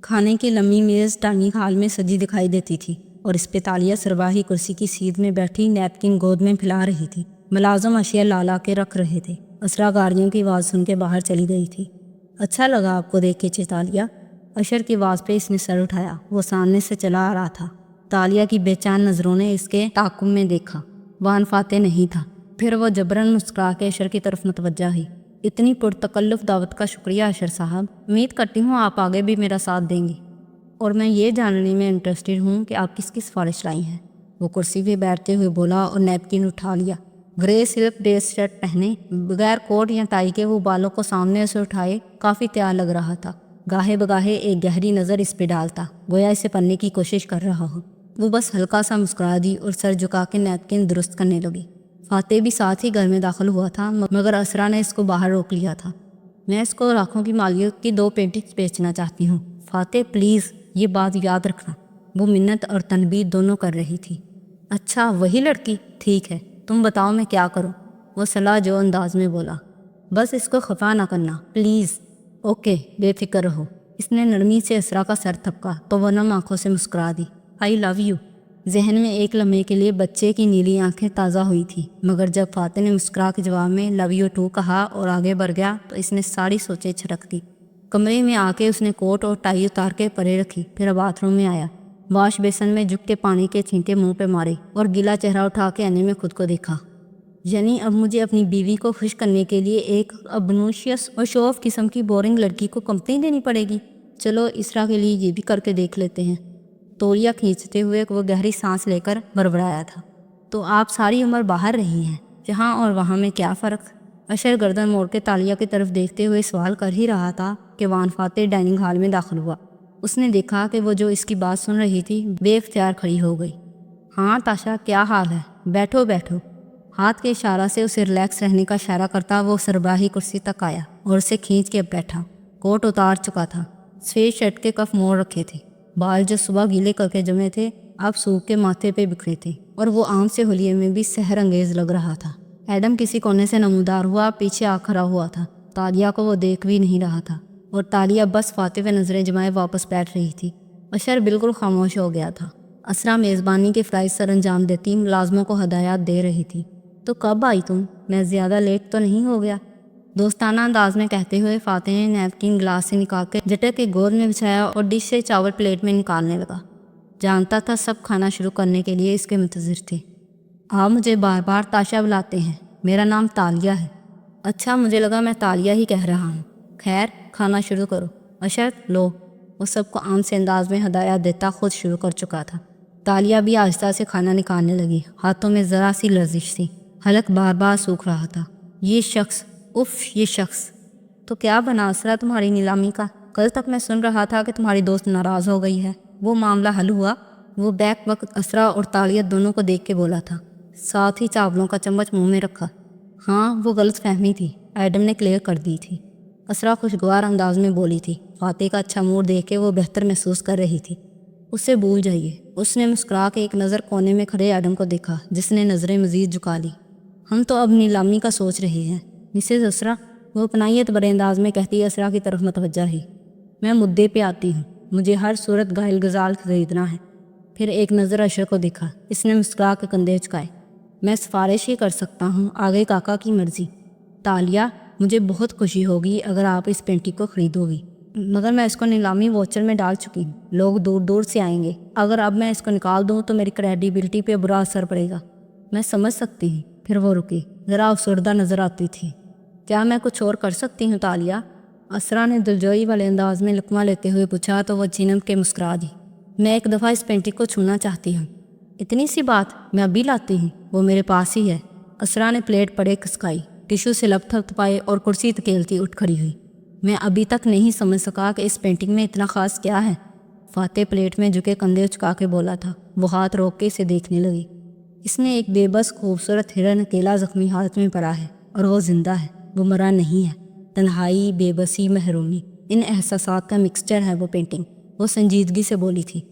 खाने की लंबी मेज़ डाइनिंग हॉल में सजी दिखाई देती थी और इस पे तालिया सरवाही कुर्सी की सीध में बैठी नैपकिन गोद में फैला रही थी। मुलाजम अशिया ला के रख रहे थे। असरा गाड़ियों की आवाज़ सुन के बाहर चली गई थी। अच्छा लगा आपको देख के तालिया। अशर की आवाज़ पे इसने सर उठाया। वो सामने से चला आ रहा था। तालिया की बेचैन नज़रों ने इसके ताकुम में देखा। वान फाते नहीं था। फिर वो जबरन मुस्कुरा के अशर की तरफ मुतवज्जा हुई। इतनी पुरतकल्लुफ़ दावत का शुक्रिया अशर साहब। उम्मीद करती हूँ आप आगे भी मेरा साथ देंगी, और मैं ये जानने में इंटरेस्टेड हूँ कि आप किसकी सिफारिश लाई हैं। वो कुर्सी पे बैठते हुए बोला और नैपकिन उठा लिया। ग्रे सिल्क ड्रेस शर्ट पहने, बगैर कोट या टाई के वो बालों को सामने से उठाए काफ़ी तैयार लग रहा था। गाहे बगाहे एक गहरी नज़र इस पे डालता, गोया इसे पढ़ने की कोशिश कर रहा हो। वो बस हल्का सा मुस्कुरा दी और सर झुका के नैपकिन दुरुस्त करने लगी। फाते भी साथ ही घर में दाखिल हुआ था, मगर असरा ने इसको बाहर रोक लिया था। मैं इसको लाखों की मालियत की 2 पेंटिंग्स बेचना चाहती हूँ। फाते प्लीज़, ये बात याद रखना। वो मिन्नत और तनबीह दोनों कर रही थी। अच्छा, वही लड़की? ठीक है, तुम बताओ मैं क्या करूँ? वो सलाह जो अंदाज में बोला। बस इसको खफा ना करना प्लीज़। ओके, बेफिक्र रहो। इसने नरमी से असरा का सर थपका तो वह नम आंखों से मुस्कुरा दी। I love you. जहन में एक लम्हे के लिए बच्चे की नीली आंखें ताज़ा हुई थी, मगर जब फाते ने मुस्कुरा के जवाब में लव यू टू कहा और आगे बढ़ गया तो इसने सारी सोचें छटक दी। कमरे में आके उसने कोट और टाई उतार के परे रखी, फिर बाथरूम में आया। वॉश बेसन में झुक के पानी के छींटे मुंह पे मारे और गीला चेहरा उठा के आईने में खुद को देखा। यानी अब मुझे अपनी बीवी को खुश करने के लिए एक अबनूशियस और शो ऑफ किस्म की बोरिंग लड़की को कंपनी देनी पड़ेगी। चलो इसरा के लिए ये भी करके देख लेते हैं। तौलिया खींचते हुए वो गहरी सांस लेकर बड़बड़ाया था। तो आप सारी उम्र बाहर रही हैं, यहाँ और वहाँ में क्या फ़र्क? अशर गर्दन मोड़ के तालिया की तरफ देखते हुए सवाल कर ही रहा था कि वान फाते डाइनिंग हॉल में दाखिल हुआ। उसने देखा कि वो जो इसकी बात सुन रही थी बेख्तियार खड़ी हो गई। हाँ ताशा, क्या हाल है? बैठो बैठो। हाथ के इशारा से उसे रिलैक्स रहने का इशारा करता वो सरबराही कुर्सी तक आया और उसे खींच के बैठा। कोट उतार चुका था। सफ़ेद शर्ट के कफ मोड़ रखे थे। बाल जो सुबह गीले करके जमे थे अब सूख के माथे पे बिखरे थे और वो आम से होलिये में भी सहर अंगेज लग रहा था। एडम किसी कोने से नमूदार हुआ पीछे आ खड़ा हुआ था। तालिया को वो देख भी नहीं रहा था और तालिया बस फाते हुए नजरें जमाए वापस बैठ रही थी। अशर बिल्कुल खामोश हो गया था। असरा मेज़बानी के फ़राइज़ सर अंजाम देती मुलाजमों को हदायत दे रही थी। तो कब आई तुम? मैं ज़्यादा लेट तो नहीं हो गया? दोस्ताना अंदाज में कहते हुए फातिह ने नैपकिन ग्लास से निकाल कर जटर के गोद में बिछाया और डिश से चावल प्लेट में निकालने लगा। जानता था सब खाना शुरू करने के लिए इसके मुंतज़िर थे। आप मुझे बार बार ताशा बुलाते हैं, मेरा नाम तालिया है। अच्छा, मुझे लगा मैं तालिया ही कह रहा हूँ। खैर, खाना शुरू करो। अशरफ, लो। वो सबको आम से अंदाज में हदायत देता खुद शुरू कर चुका था। तालिया भी आहिस्ता से खाना निकालने लगी। हाथों में ज़रा सी लर्जिश थी, हलक बार बार सूख रहा था। ये शख्स, उफ, ये शख्स तो क्या बना असरा तुम्हारी नीलामी का? कल तक मैं सुन रहा था कि तुम्हारी दोस्त नाराज़ हो गई है, वो मामला हल हुआ? वो बैक वक्त असरा और तालिया दोनों को देख के बोला था, साथ ही चावलों का चम्मच मुंह में रखा। हाँ, वो गलत फहमी थी, एडम ने क्लियर कर दी थी। असरा खुशगवार अंदाज में बोली थी। फातिह का अच्छा मूड देख के वो बेहतर महसूस कर रही थी। उससे भूल जाइए। उसने मुस्कुरा के एक नज़र कोने में खड़े एडम को देखा, जिसने नज़रें मज़ीद झुका ली। हम तो अब नीलामी का सोच रहे हैं मिसेज़ असरा, वो अपनाइयत बड़े अंदाज में कहती असरा की तरफ मतवज्जा रही। मैं मुद्दे पे आती हूँ, मुझे हर सूरत गायल गजाल खरीदना है। फिर एक नज़र अशर को देखा, इसने मुस्कुरा के कंधे झुकाए। मैं सिफारिश ही कर सकता हूँ, आगे काका की मर्ज़ी। तालिया, मुझे बहुत खुशी होगी अगर आप इस पेंटिंग को खरीदोगी, मगर मैं इसको नीलामी वॉचर में डाल चुकी हूँ। लोग दूर दूर से आएंगे, अगर अब मैं इसको निकाल दूँ तो मेरी क्रेडिबिलिटी पे बुरा असर पड़ेगा। मैं समझ सकती हूँ। फिर वो रुकी, ज़रा अफसरदा नज़र आती थी। क्या मैं कुछ और कर सकती हूँ तालिया? असरा ने दिलजोई वाले अंदाज में लुकमा लेते हुए पूछा तो वह झिनम के मुस्कुरा दी। मैं एक दफ़ा इस पेंटिंग को छूना चाहती हूँ। इतनी सी बात, मैं अभी लाती हूँ, वो मेरे पास ही है। असरा ने प्लेट पड़े खिसकाई, टिशू से लब थपथपाए और कुर्सी धकेलती उठ खड़ी हुई। मैं अभी तक नहीं समझ सका कि इस पेंटिंग में इतना ख़ास क्या है। फातिह प्लेट में झुके कंधे उचका के बोला था। वो हाथ रोक के इसे देखने लगी। इसमें एक बेबस खूबसूरत हिरन अकेला ज़ख्मी हालत में पड़ा है और वो जिंदा है, वो मरा नहीं है। तन्हाई, बेबसी, महरूमी, इन एहसासात का मिक्सचर है वो पेंटिंग। वो संजीदगी से बोली थी।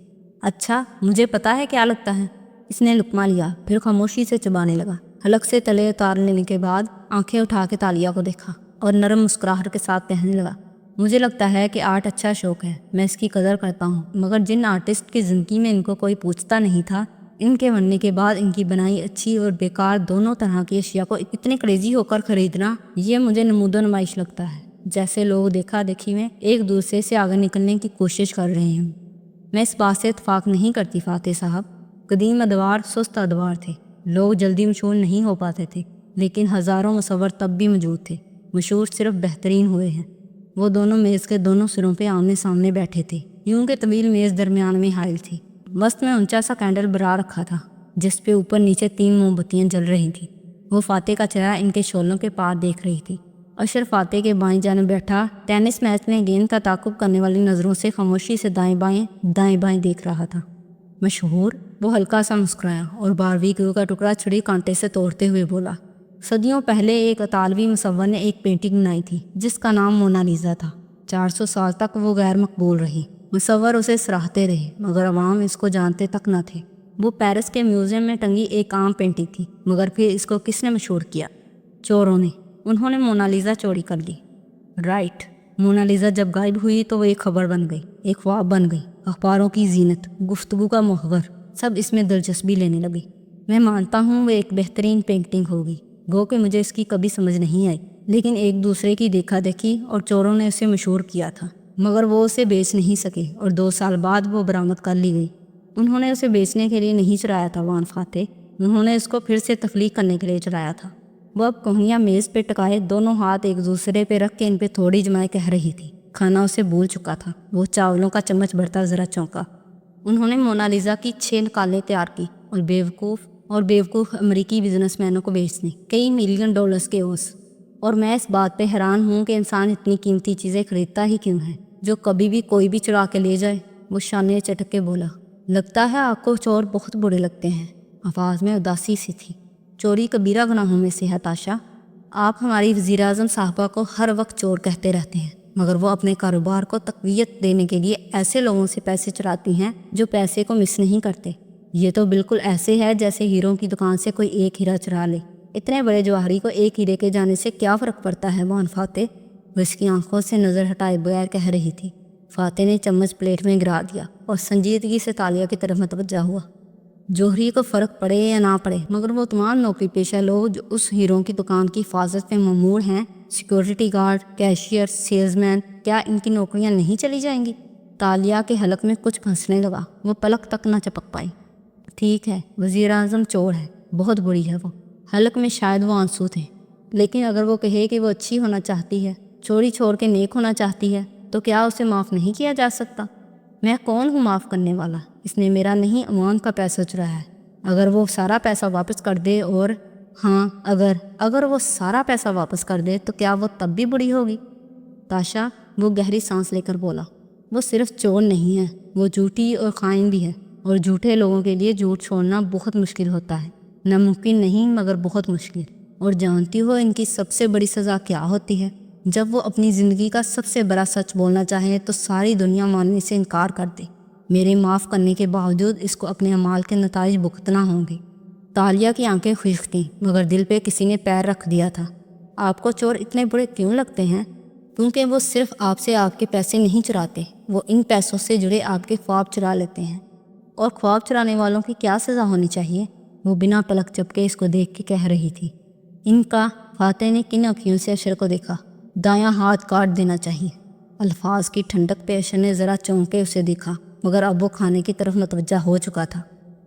अच्छा, मुझे पता है क्या लगता है। इसने लुकमा लिया, फिर खामोशी से चबाने लगा। हलक से तले उतार लेने के बाद आंखें उठा के तालिया को देखा और नरम मुस्कुराहट के साथ कहने लगा, मुझे लगता है कि आर्ट अच्छा शौक़ है, मैं इसकी कदर करता हूँ, मगर जिन आर्टिस्ट की ज़िंदगी में इनको कोई पूछता नहीं था, इनके मरने के बाद इनकी बनाई अच्छी और बेकार दोनों तरह की अशिया को इतने क्रेजी होकर ख़रीदना, ये मुझे नमूदो नुमाइश लगता है। जैसे लोग देखा देखी में एक दूसरे से आगे निकलने की कोशिश कर रहे हैं। मैं इस बात से इत्फाक नहीं करती फातिह साहब। कदीम अदवार सुस्त अदवार थे, लोग जल्दी मशहूर नहीं हो पाते थे, लेकिन हज़ारों मुसव्वर तब भी मौजूद थे। मशहूर सिर्फ बेहतरीन हुए हैं। वो दोनों मेज़ के दोनों सिरों पे आमने सामने बैठे थे। यूं के तवील मेज़ दरमियान में हाइल थी। वस्त में ऊंचा सा कैंडल बरा रखा था, जिस पे ऊपर नीचे 3 मोमबत्तियां जल रही थी। वो फातिह का चेहरा इनके शोलों के पार देख रही थी। अशर फातिह के बाएं जाने बैठा टेनिस मैच में गेंद का ताकुब करने वाली नज़रों से खामोशी से दाएं बाएं देख रहा था। मशहूर? वो हल्का सा मुस्कुराया और 12वीं ग्रू का टुकड़ा छुरी कांटे से तोड़ते हुए बोला, सदियों पहले एक इतालवी मुसव्वर ने एक पेंटिंग बनाई थी जिसका नाम मोनालिसा था। 400 साल तक वो गैर मकबूल रही। मुसव्वर उसे सराहते रहे, मगर अवाम इसको जानते तक न थे। वो पेरिस के म्यूज़ियम में टंगी एक आम पेंटिंग थी, मगर फिर इसको किसने मशहूर किया? चोरों ने। उन्होंने मोनालिसा चोरी कर ली। राइट। मोनालिसा जब गायब हुई तो वो एक खबर बन गई, एक ख्वाब बन गई। अखबारों की जीनत, गुफ्तगू का मुहवर, सब इसमें दिलचस्पी लेने लगी। मैं मानता हूँ वो एक बेहतरीन पेंटिंग होगी, गो कि मुझे इसकी कभी समझ नहीं आई, लेकिन एक दूसरे की देखा देखी और चोरों ने उसे मशहूर किया था, मगर वो उसे बेच नहीं सके और 2 साल बाद वो बरामद कर ली गई। उन्होंने उसे बेचने के लिए नहीं चुराया था वान फातिह, उन्होंने इसको फिर से तख्लीक करने के लिए चुराया था। वो अब कोहनियाँ मेज़ पे टकाए दोनों हाथ एक दूसरे पे रख के इन पे थोड़ी जमाए कह रही थी। खाना उसे भूल चुका था। वो चावलों का चम्मच भरता ज़रा चौंका। उन्होंने मोनालिसा की 6 नकालें तैयार की और बेवकूफ़ अमेरिकी बिजनेसमैनों को बेचने, कई मिलियन डॉलर्स के ओस। और मैं इस बात पे हैरान हूँ कि इंसान इतनी कीमती चीज़ें खरीदता ही क्यों है, जो कभी भी कोई भी चुरा के ले जाए। वो शाने चटक के बोला, लगता है आपको चोर बहुत बुरे लगते हैं। आवाज़ में उदासी सी थी। चोरी कबीरा गुनाहों में से है ताशा। आप हमारी वज़ीर-ए-आज़म साहबा को हर वक्त चोर कहते रहते हैं, मगर वो अपने कारोबार को तक़वियत देने के लिए ऐसे लोगों से पैसे चुराती हैं जो पैसे को मिस नहीं करते। ये तो बिल्कुल ऐसे है जैसे हीरों की दुकान से कोई एक हीरा चुरा ले। इतने बड़े जवाहरी को एक हीरे के जाने से क्या फ़र्क पड़ता है वान फातिह? वो इसकी आंखों से नज़र हटाए बगैर कह रही थी। फातिह ने चम्मच प्लेट में गिरा दिया और संजीदगी से तालिया की तरफ मतवज्जा हुआ। जौहरी को फ़र्क पड़े या ना पड़े, मगर वो तमाम नौकरी पेशा लोग जो उस हीरों की दुकान की हिफाजत में ममूर हैं, security guard, cashier, sales man, کیا ان کی نوکریاں نہیں چلی جائیں گی؟ تالیہ کے حلق میں کچھ پھنسنے لگا، وہ پلک تک نہ چپک پائی۔ ٹھیک ہے، وزیر اعظم چور ہے، بہت بری ہے وہ۔ حلق میں شاید وہ آنسو تھے، لیکن اگر وہ کہے کہ وہ اچھی ہونا چاہتی ہے، چوری چھوڑ کے نیک ہونا چاہتی ہے، تو کیا اسے معاف نہیں کیا جا سکتا؟ میں کون ہوں معاف کرنے والا؟ اس نے میرا نہیں، عوام کا پیسہ چرایا ہے۔ اگر وہ سارا پیسہ واپس کر دے اور ہاں اگر وہ سارا پیسہ واپس کر دے تو کیا وہ تب بھی بری ہوگی؟ تاشا وہ گہری سانس لے کر بولا، وہ صرف چور نہیں ہے، وہ جھوٹی اور خائن بھی ہے، اور جھوٹے لوگوں کے لیے جھوٹ چھوڑنا بہت مشکل ہوتا ہے۔ ناممکن نہیں مگر بہت مشکل۔ اور جانتی ہو ان کی سب سے بڑی سزا کیا ہوتی ہے؟ جب وہ اپنی زندگی کا سب سے بڑا سچ بولنا چاہیں تو ساری دنیا ماننے سے انکار کر دے۔ میرے معاف کرنے کے باوجود اس کو اپنے اعمال کے نتائج بھگتنا ہوں گے۔ تالیہ کی آنکھیں خشک تھیں، مگر دل پہ کسی نے پیر رکھ دیا تھا۔ آپ کو چور اتنے برے کیوں لگتے ہیں؟ کیونکہ وہ صرف آپ سے آپ کے پیسے نہیں چراتے، وہ ان پیسوں سے جڑے آپ کے خواب چرا لیتے ہیں۔ اور خواب چرانے والوں کی کیا سزا ہونی چاہیے؟ وہ بنا پلک جھپکے اس کو دیکھ کے کہہ رہی تھی۔ ان کا فاتح نے کن آنکھوں سے اشر کو دیکھا۔ دایاں ہاتھ کاٹ دینا چاہیے۔ الفاظ کی ٹھنڈک پہ اشر نے ذرا چونک کے اسے دیکھا، مگر اب وہ کھانے کی طرف متوجہ ہو چکا تھا۔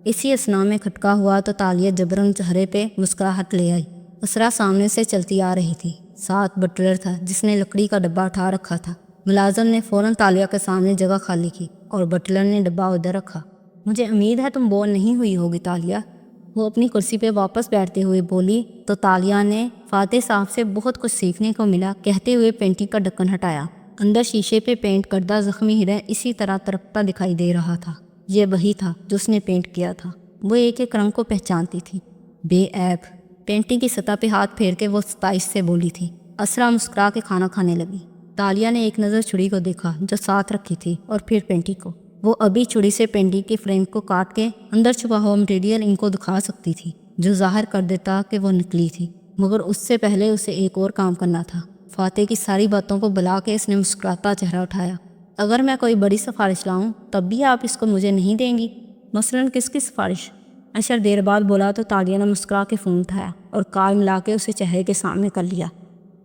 اسی اثنا میں کھٹکا ہوا تو تالیہ جبراً چہرے پہ مسکراہٹ لے آئی۔ اسرا سامنے سے چلتی آ رہی تھی، ساتھ بٹلر تھا جس نے لکڑی کا ڈبہ اٹھا رکھا تھا۔ ملازم نے فوراً تالیہ کے سامنے جگہ خالی کی اور بٹلر نے ڈبہ ادھر رکھا۔ مجھے امید ہے تم بور نہیں ہوئی ہوگی تالیہ، وہ اپنی کرسی پہ واپس بیٹھتے ہوئے بولی تو تالیہ نے فاتح صاحب سے بہت کچھ سیکھنے کو ملا کہتے ہوئے پینٹنگ کا ڈھکن ہٹایا۔ اندر شیشے پہ پینٹ کردہ زخمی ہرن اسی طرح تڑپتا دکھائی دے رہا تھا۔ یہ وہی تھا جو اس نے پینٹ کیا تھا۔ وہ ایک ایک رنگ کو پہچانتی تھی۔ بے عیب۔ پینٹنگ کی سطح پہ ہاتھ پھیر کے وہ ستائش سے بولی تھی۔ اسرا مسکرا کے کھانا کھانے لگی۔ تالیہ نے ایک نظر چھڑی کو دیکھا جو ساتھ رکھی تھی اور پھر پینٹنگ کو۔ وہ ابھی چھڑی سے پینٹنگ کی فریم کو کاٹ کے اندر چھپا ہوا مٹیریل ان کو دکھا سکتی تھی جو ظاہر کر دیتا کہ وہ نکلی تھی، مگر اس سے پہلے اسے ایک اور کام کرنا تھا۔ فاتح کی ساری باتوں کو بلا کے اس نے مسکراتا چہرہ اٹھایا۔ اگر میں کوئی بڑی سفارش لاؤں تب بھی آپ اس کو مجھے نہیں دیں گی؟ مثلاً کس کی سفارش؟ اشر دیر بعد بولا تو تالیہ نے مسکرا کے فون اٹھایا اور کال ملا کے اسے چہرے کے سامنے کر لیا۔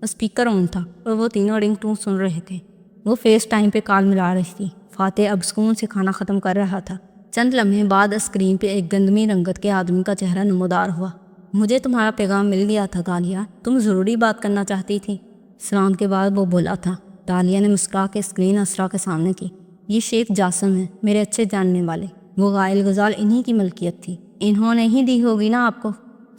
اسپیکر آن تھا اور وہ تینوں رنگ ٹون سن رہے تھے۔ وہ فیس ٹائم پہ کال ملا رہی تھی۔ فاتح اب سکون سے کھانا ختم کر رہا تھا۔ چند لمحے بعد اسکرین پہ ایک گندمی رنگت کے آدمی کا چہرہ نمودار ہوا۔ مجھے تمہارا پیغام مل گیا تھا تالیہ، تم ضروری بات کرنا چاہتی تھی۔ سلام کے بعد وہ بولا تھا۔ تالیہ نے مسکرا کے اسکرین اسرا کے سامنے کی۔ یہ شیخ جاسم ہے، میرے اچھے جاننے والے۔ وہ غائل غزال انہی کی ملکیت تھی، انہوں نے ہی دی ہوگی نا آپ کو؟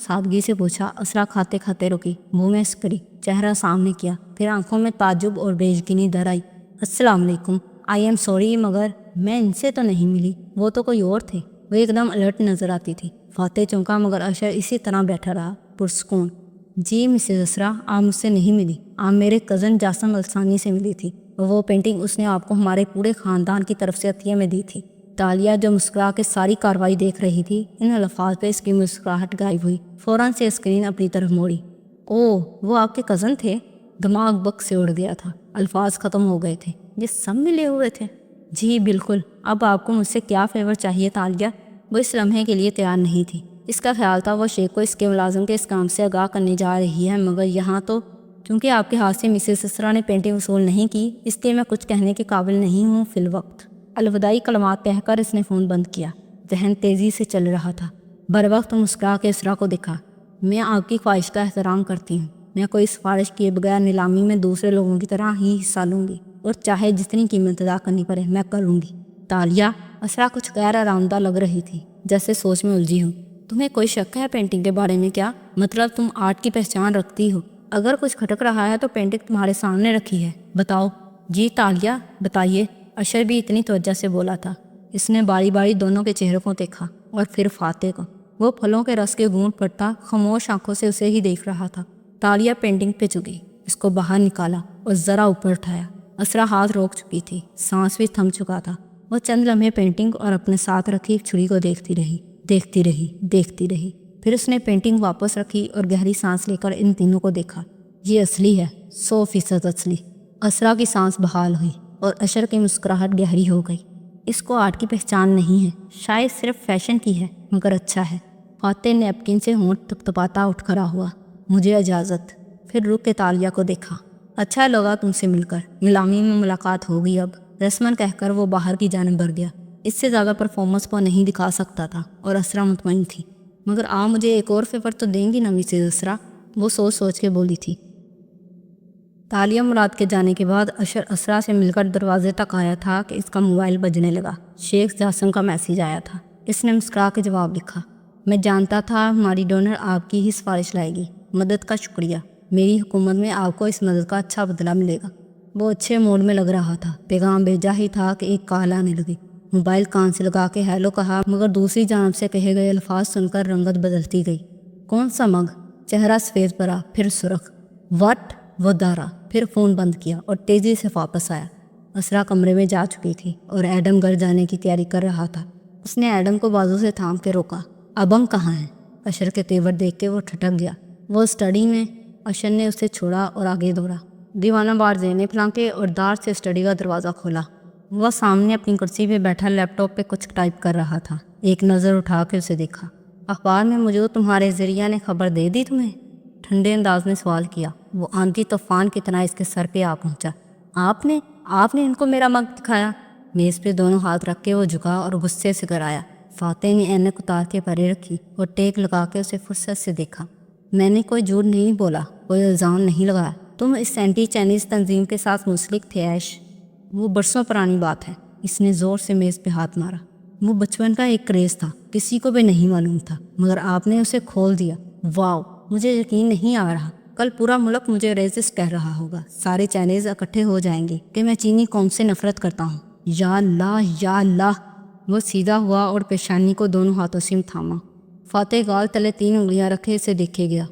سادگی سے پوچھا۔ اسرا کھاتے کھاتے رکی، منہ میں اسکری، چہرہ سامنے کیا، پھر آنکھوں میں تعجب اور بے یقینی در آئی۔ السلام علیکم، آئی ایم سوری مگر میں ان سے تو نہیں ملی، وہ تو کوئی اور تھے۔ وہ ایک دم الرٹ نظر آتی تھی۔ فاتح چونکا مگر اشر اسی طرح بیٹھا رہا، پرسکون۔ جی مسز اسرا، آپ مجھ سے نہیں ملی، آپ میرے کزن جاسم الثانی سے ملی تھی، اور وہ پینٹنگ اس نے آپ کو ہمارے پورے خاندان کی طرف سے عطیہ میں دی تھی۔ تالیہ جو مسکرا کے ساری کارروائی دیکھ رہی تھی، ان الفاظ پہ اس کی مسکراہٹ غائب ہوئی۔ فوراً سے اسکرین اپنی طرف موڑی۔ اوہ، وہ آپ کے کزن تھے؟ دماغ بک سے اڑ گیا تھا، الفاظ ختم ہو گئے تھے۔ یہ سب ملے ہوئے تھے؟ جی بالکل۔ اب آپ کو مجھ سے کیا فیور چاہیے تالیہ؟ وہ اس لمحے کے لیے تیار نہیں تھی۔ اس کا خیال تھا وہ شیخ کو اس کے ملازم کے اس کام سے آگاہ کرنے جا رہی ہے، مگر یہاں تو چونکہ آپ کے ہاتھ سے مسز اسرا نے پینٹنگ وصول نہیں کی، اس لیے میں کچھ کہنے کے قابل نہیں ہوں فی الوقت۔ الوداعی کلمات کہہ کر اس نے فون بند کیا۔ ذہن تیزی سے چل رہا تھا۔ بروقت مسکرا کے اسرا کو دیکھا۔ میں آپ کی خواہش کا احترام کرتی ہوں، میں کوئی سفارش کیے بغیر نیلامی میں دوسرے لوگوں کی طرح ہی حصہ لوں گی، اور چاہے جتنی قیمت ادا کرنی پڑے میں کروں گی۔ تالیہ، اسرا کچھ غیر آرامدہ لگ رہی تھی، جیسے سوچ میں الجھی ہو۔ تمہیں کوئی شک ہے پینٹنگ کے بارے میں کیا؟ مطلب تم آرٹ کی پہچان رکھتی ہو؟ اگر کچھ کھٹک رہا ہے تو پینٹنگ تمہارے سامنے رکھی ہے، بتاؤ۔ جی تالیہ، بتائیے، اشر بھی اتنی توجہ سے بولا تھا۔ اس نے باری باری دونوں کے چہروں کو دیکھا اور پھر فاتح کو۔ وہ پھلوں کے رس کے گھونٹ پڑتا خاموش آنکھوں سے اسے ہی دیکھ رہا تھا۔ تالیہ پینٹنگ پہ جھکی، اس کو باہر نکالا اور ذرا اوپر اٹھایا۔ اسرا ہاتھ روک چکی تھی، سانس بھی تھم چکا تھا۔ وہ چند لمحے پینٹنگ اور اپنے ساتھ رکھی ایک چھری کو دیکھتی رہی۔ پھر اس نے پینٹنگ واپس رکھی اور گہری سانس لے کر ان تینوں کو دیکھا۔ یہ اصلی ہے، 100% اصلی۔ اسرا کی سانس بحال ہوئی اور اشر کی مسکراہٹ گہری ہو گئی۔ اس کو آرٹ کی پہچان نہیں ہے، شاید صرف فیشن کی ہے، مگر اچھا ہے۔ فاتح نیپکن سے ہونٹ تپتپاتا اٹھ کھڑا ہوا۔ مجھے اجازت۔ پھر رک کے تالیہ کو دیکھا۔ اچھا لگا تم سے مل کر، نیلامی میں ملاقات ہوگی اب، رسمن کہہ کر وہ باہر کی جانب بڑھ گیا۔ اس سے زیادہ پرفارمنس وہ نہیں دکھا سکتا تھا اور اسرا مطمئن تھی۔ مگر آپ مجھے ایک اور فیور تو دیں گی نا مسز اسرا، وہ سوچ سوچ کے بولی تھی۔ تالیہ مراد کے جانے کے بعد اشر اسرا سے مل کر دروازے تک آیا تھا کہ اس کا موبائل بجنے لگا۔ شیخ جاسم کا میسیج آیا تھا۔ اس نے مسکرا کے جواب لکھا، میں جانتا تھا ہماری ڈونر آپ کی ہی سفارش لائے گی، مدد کا شکریہ، میری حکومت میں آپ کو اس مدد کا اچھا بدلہ ملے گا۔ وہ اچھے موڈ میں لگ رہا تھا۔ پیغام بھیجا ہی تھا کہ ایک کال آنے لگی۔ موبائل کان سے لگا کے ہیلو کہا، مگر دوسری جانب سے کہے گئے الفاظ سن کر رنگت بدلتی گئی۔ کون سا مگ؟ چہرہ سفید پڑا، پھر سرخ۔ وٹ؟ وہ دارا، پھر فون بند کیا اور تیزی سے واپس آیا۔ اسرا کمرے میں جا چکی تھی اور ایڈم گھر جانے کی تیاری کر رہا تھا۔ اس نے ایڈم کو بازو سے تھام کے روکا۔ ابنگ کہاں ہے؟ اشر کے تیور دیکھ کے وہ ٹھٹک گیا۔ وہ اسٹڈی میں۔ اشر نے اسے چھوڑا اور آگے دوڑا۔ دیوانہ بار زینے پھلانکے اور دار سے اسٹڈی کا دروازہ کھولا۔ وہ سامنے اپنی کرسی پہ بیٹھا لیپ ٹاپ پہ کچھ ٹائپ کر رہا تھا۔ ایک نظر اٹھا کے اسے دیکھا۔ اخبار میں موجود تمہارے ذریعہ نے خبر دے دی تمہیں؟ ٹھنڈے انداز میں سوال کیا۔ وہ آندھی طوفان کی طرح اس کے سر پہ آ پہنچا۔ آپ نے ان کو میرا مگ دکھایا؟ میز پہ دونوں ہاتھ رکھ کے وہ جھکا اور غصے سے گرایا۔ فاتح نے اینک اتار کے پرے رکھی اور ٹیک لگا کے اسے فرصت سے دیکھا۔ میں نے کوئی جھوٹ نہیں بولا، کوئی الزام نہیں لگایا۔ تم اس اینٹی چائنیز تنظیم کے ساتھ منسلک تھے عیش؟ وہ برسوں پرانی بات ہے۔ اس نے زور سے میز پہ ہاتھ مارا۔ وہ بچپن کا ایک کریز تھا، کسی کو بھی نہیں معلوم تھا، مگر آپ نے اسے کھول دیا۔ واو، مجھے یقین نہیں آ رہا۔ کل پورا ملک مجھے ریزسٹ کہہ رہا ہوگا، سارے چائنیز اکٹھے ہو جائیں گے کہ میں چینی قوم سے نفرت کرتا ہوں۔ یا اللہ یا اللہ۔ وہ سیدھا ہوا اور پیشانی کو دونوں ہاتھوں سے تھاما۔ فاتح گال تلے 3 انگلیاں رکھے اسے دیکھے گیا۔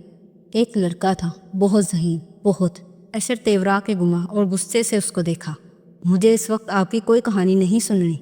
ایک لڑکا تھا، بہت ذہین، بہت۔ اشر تیورا کے گما اور غصے سے اس کو دیکھا۔ مجھے اس وقت آپ کی کوئی کہانی نہیں سننی۔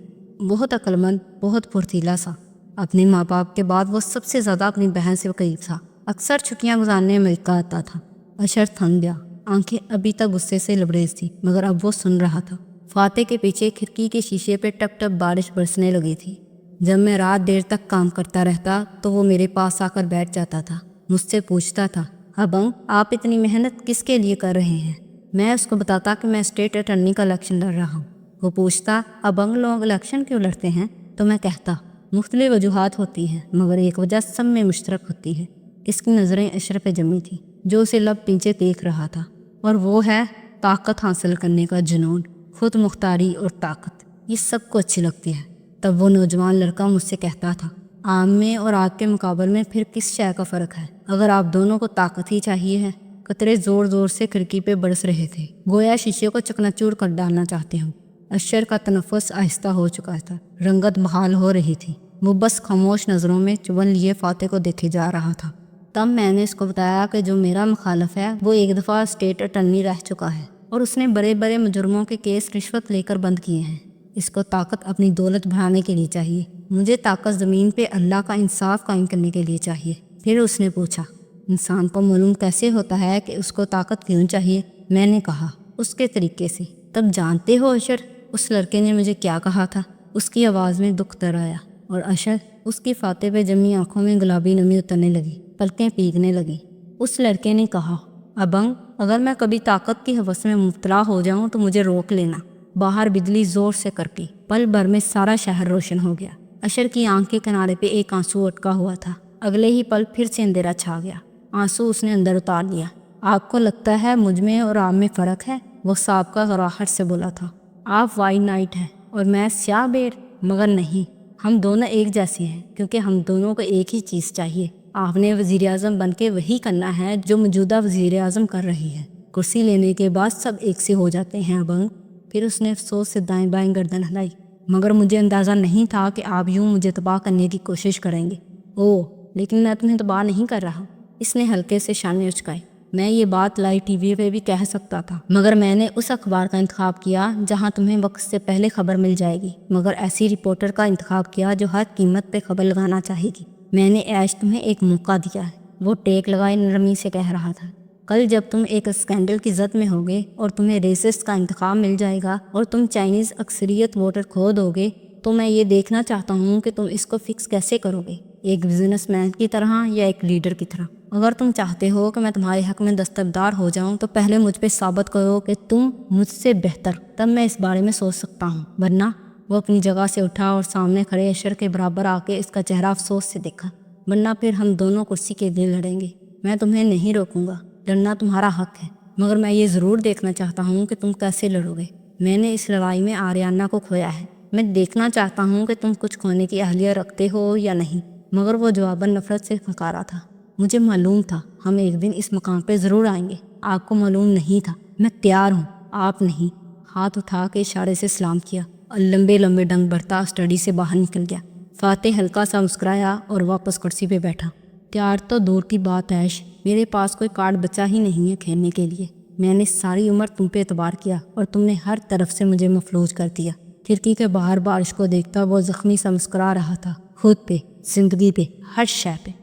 بہت عقل مند، بہت پھرتیلا سا۔ اپنے ماں باپ کے بعد وہ سب سے زیادہ اپنی بہن سے قریب تھا۔ اکثر چھٹیاں گزارنے امریکہ آتا تھا۔ اشر تھم گیا۔ آنکھیں ابھی تک غصے سے لبریز تھی، مگر اب وہ سن رہا تھا۔ فاتح کے پیچھے کھڑکی کے شیشے پہ ٹپ ٹپ بارش برسنے لگی تھی۔ جب میں رات دیر تک کام کرتا رہتا تو وہ میرے پاس آ کر بیٹھ جاتا تھا، مجھ سے پوچھتا تھا، ابنگ آپ اتنی محنت کس کے لیے کر رہے ہیں؟ میں اس کو بتاتا کہ میں اسٹیٹ اٹارنی کا الیکشن لڑ رہا ہوں۔ وہ پوچھتا، ابنگ لوگ الیکشن کیوں لڑتے ہیں؟ تو میں کہتا، مختلف وجوہات ہوتی ہیں، مگر ایک وجہ سب میں مشترک ہوتی ہے۔ اس کی نظریں اشر پہ جمی تھی، جو اسے لب پیچھے دیکھ رہا تھا، اور وہ ہے طاقت حاصل کرنے کا جنون، خود مختاری اور طاقت۔ یہ سب کو اچھی لگتی ہے۔ تب وہ نوجوان لڑکا مجھ سے کہتا تھا، عام میں اور آگ کے مقابل میں پھر کس شے کا فرق ہے؟ اگر آپ دونوں کو طاقت ہی چاہیے ہے۔ قطرے زور زور سے کھڑکی پہ برس رہے تھے، گویا شیشے کو چکنا-چور کر ڈالنا چاہتے ہوں۔ اشر کا تنفس آہستہ ہو چکا تھا، رنگت بحال ہو رہی تھی۔ وہ بس خاموش نظروں میں چبن لیے فاتح کو دیکھے جا رہا تھا۔ تب میں نے اس کو بتایا کہ جو میرا مخالف ہے وہ ایک دفعہ اسٹیٹ اٹارنی رہ چکا ہے اور اس نے بڑے بڑے مجرموں کے کیس رشوت لے کر بند کیے ہیں۔ اس کو طاقت اپنی دولت بڑھانے کے لیے چاہیے، مجھے طاقت زمین پہ اللہ کا انصاف قائم کرنے کے لیے چاہیے۔ پھر اس نے پوچھا، انسان کو معلوم کیسے ہوتا ہے کہ اس کو طاقت کیوں چاہیے؟ میں نے کہا، اس کے طریقے سے۔ تب جانتے ہو اشر، اس لڑکے نے مجھے کیا کہا تھا؟ اس کی آواز میں دکھ در آیا، اور اشر، اس کی فاتح پہ جمی آنکھوں میں گلابی نمی اترنے لگی، پلکیں پیگنے لگی۔ اس لڑکے نے کہا، ابنگ اگر میں کبھی طاقت کی ہوس میں مبتلا ہو جاؤں تو مجھے روک لینا۔ باہر بجلی زور سے کڑکی، پل بھر میں سارا شہر روشن ہو گیا۔ اشر کی آنکھ کے کنارے پہ ایک آنسو اٹکا ہوا تھا۔ اگلے ہی پل پھر سے اندھیرا چھا گیا۔ آنسو اس نے اندر اتار لیا۔ آپ کو لگتا ہے مجھ میں اور آپ میں فرق ہے؟ وہ سابقہ غراہٹ سے بولا تھا۔ آپ وائٹ نائٹ ہیں اور میں سیاہ بیر، مگر نہیں، ہم دونوں ایک جیسے ہیں کیونکہ ہم دونوں کو ایک ہی چیز چاہیے۔ آپ نے وزیر اعظم بن کے وہی کرنا ہے جو موجودہ وزیر اعظم کر رہی ہے۔ کرسی لینے کے بعد سب ایک سے ہو جاتے ہیں ابنگ۔ پھر اس نے افسوس سے دائیں بائیں گردن ہلائی، مگر مجھے اندازہ نہیں تھا کہ آپ یوں مجھے تباہ کرنے کی کوشش کریں گے۔ اوہ، لیکن میں تمہیں تباہ نہیں کر رہا۔ اس نے ہلکے سے شانے اچکائے۔ میں یہ بات لائیو ٹی وی پہ بھی کہہ سکتا تھا، مگر میں نے اس اخبار کا انتخاب کیا جہاں تمہیں وقت سے پہلے خبر مل جائے گی، مگر ایسی رپورٹر کا انتخاب کیا جو ہر قیمت پہ خبر لگانا چاہے گی۔ میں نے عیش تمہیں ایک موقع دیا ہے، وہ ٹیک لگائے نرمی سے کہہ رہا تھا۔ کل جب تم ایک اسکینڈل کی زد میں ہوگے اور تمہیں ریسسٹ کا انتخاب مل جائے گا اور تم چائنیز اکثریت ووٹر کھو دو گے تو میں یہ دیکھنا چاہتا ہوں کہ تم اس کو فکس کیسے کرو گے، ایک بزنس مین کی طرح یا ایک لیڈر کی طرح۔ अगर तुम चाहते हो कि मैं तुम्हारे हक में दस्तबरदार हो जाऊं तो पहले मुझ पे साबित करो कि तुम मुझसे बेहतर, तब मैं इस बारे में सोच सकता हूँ, वरना। वो अपनी जगह से उठा और सामने खड़े अशर के बराबर आके इसका चेहरा अफसोस से देखा। वरना फिर हम दोनों कुर्सी के लिए लड़ेंगे। मैं तुम्हें नहीं रोकूंगा, लड़ना तुम्हारा हक है, मगर मैं ये ज़रूर देखना चाहता हूँ कि तुम कैसे लड़ोगे। मैंने इस लड़ाई में आर्याना को खोया है, मैं देखना चाहता हूँ कि तुम कुछ खोने की अहलियत रखते हो या नहीं। मगर वो जवाबन नफरत से फकारा था। मुझे मालूम था हम एक दिन इस मकाम पे ज़रूर आएंगे। आपको मालूम नहीं था। मैं तैयार हूँ, आप नहीं। हाथ उठा के इशारे से सलाम किया और लंबे लंबे डंग भरता स्टडी से बाहर निकल गया। फातेह हल्का सा मुस्कुराया और वापस कुर्सी पे बैठा। तैयार तो दूर की बात ऐश, मेरे पास कोई कार्ड बचा ही नहीं है खेलने के लिए। मैंने सारी उम्र तुम पे एतबार किया और तुमने हर तरफ से मुझे मफलूज कर दिया। खिड़की के बाहर बारिश को देखता वो जख्मी सा मुस्कुरा रहा था, खुद पे, जिंदगी पे, हर शय पे।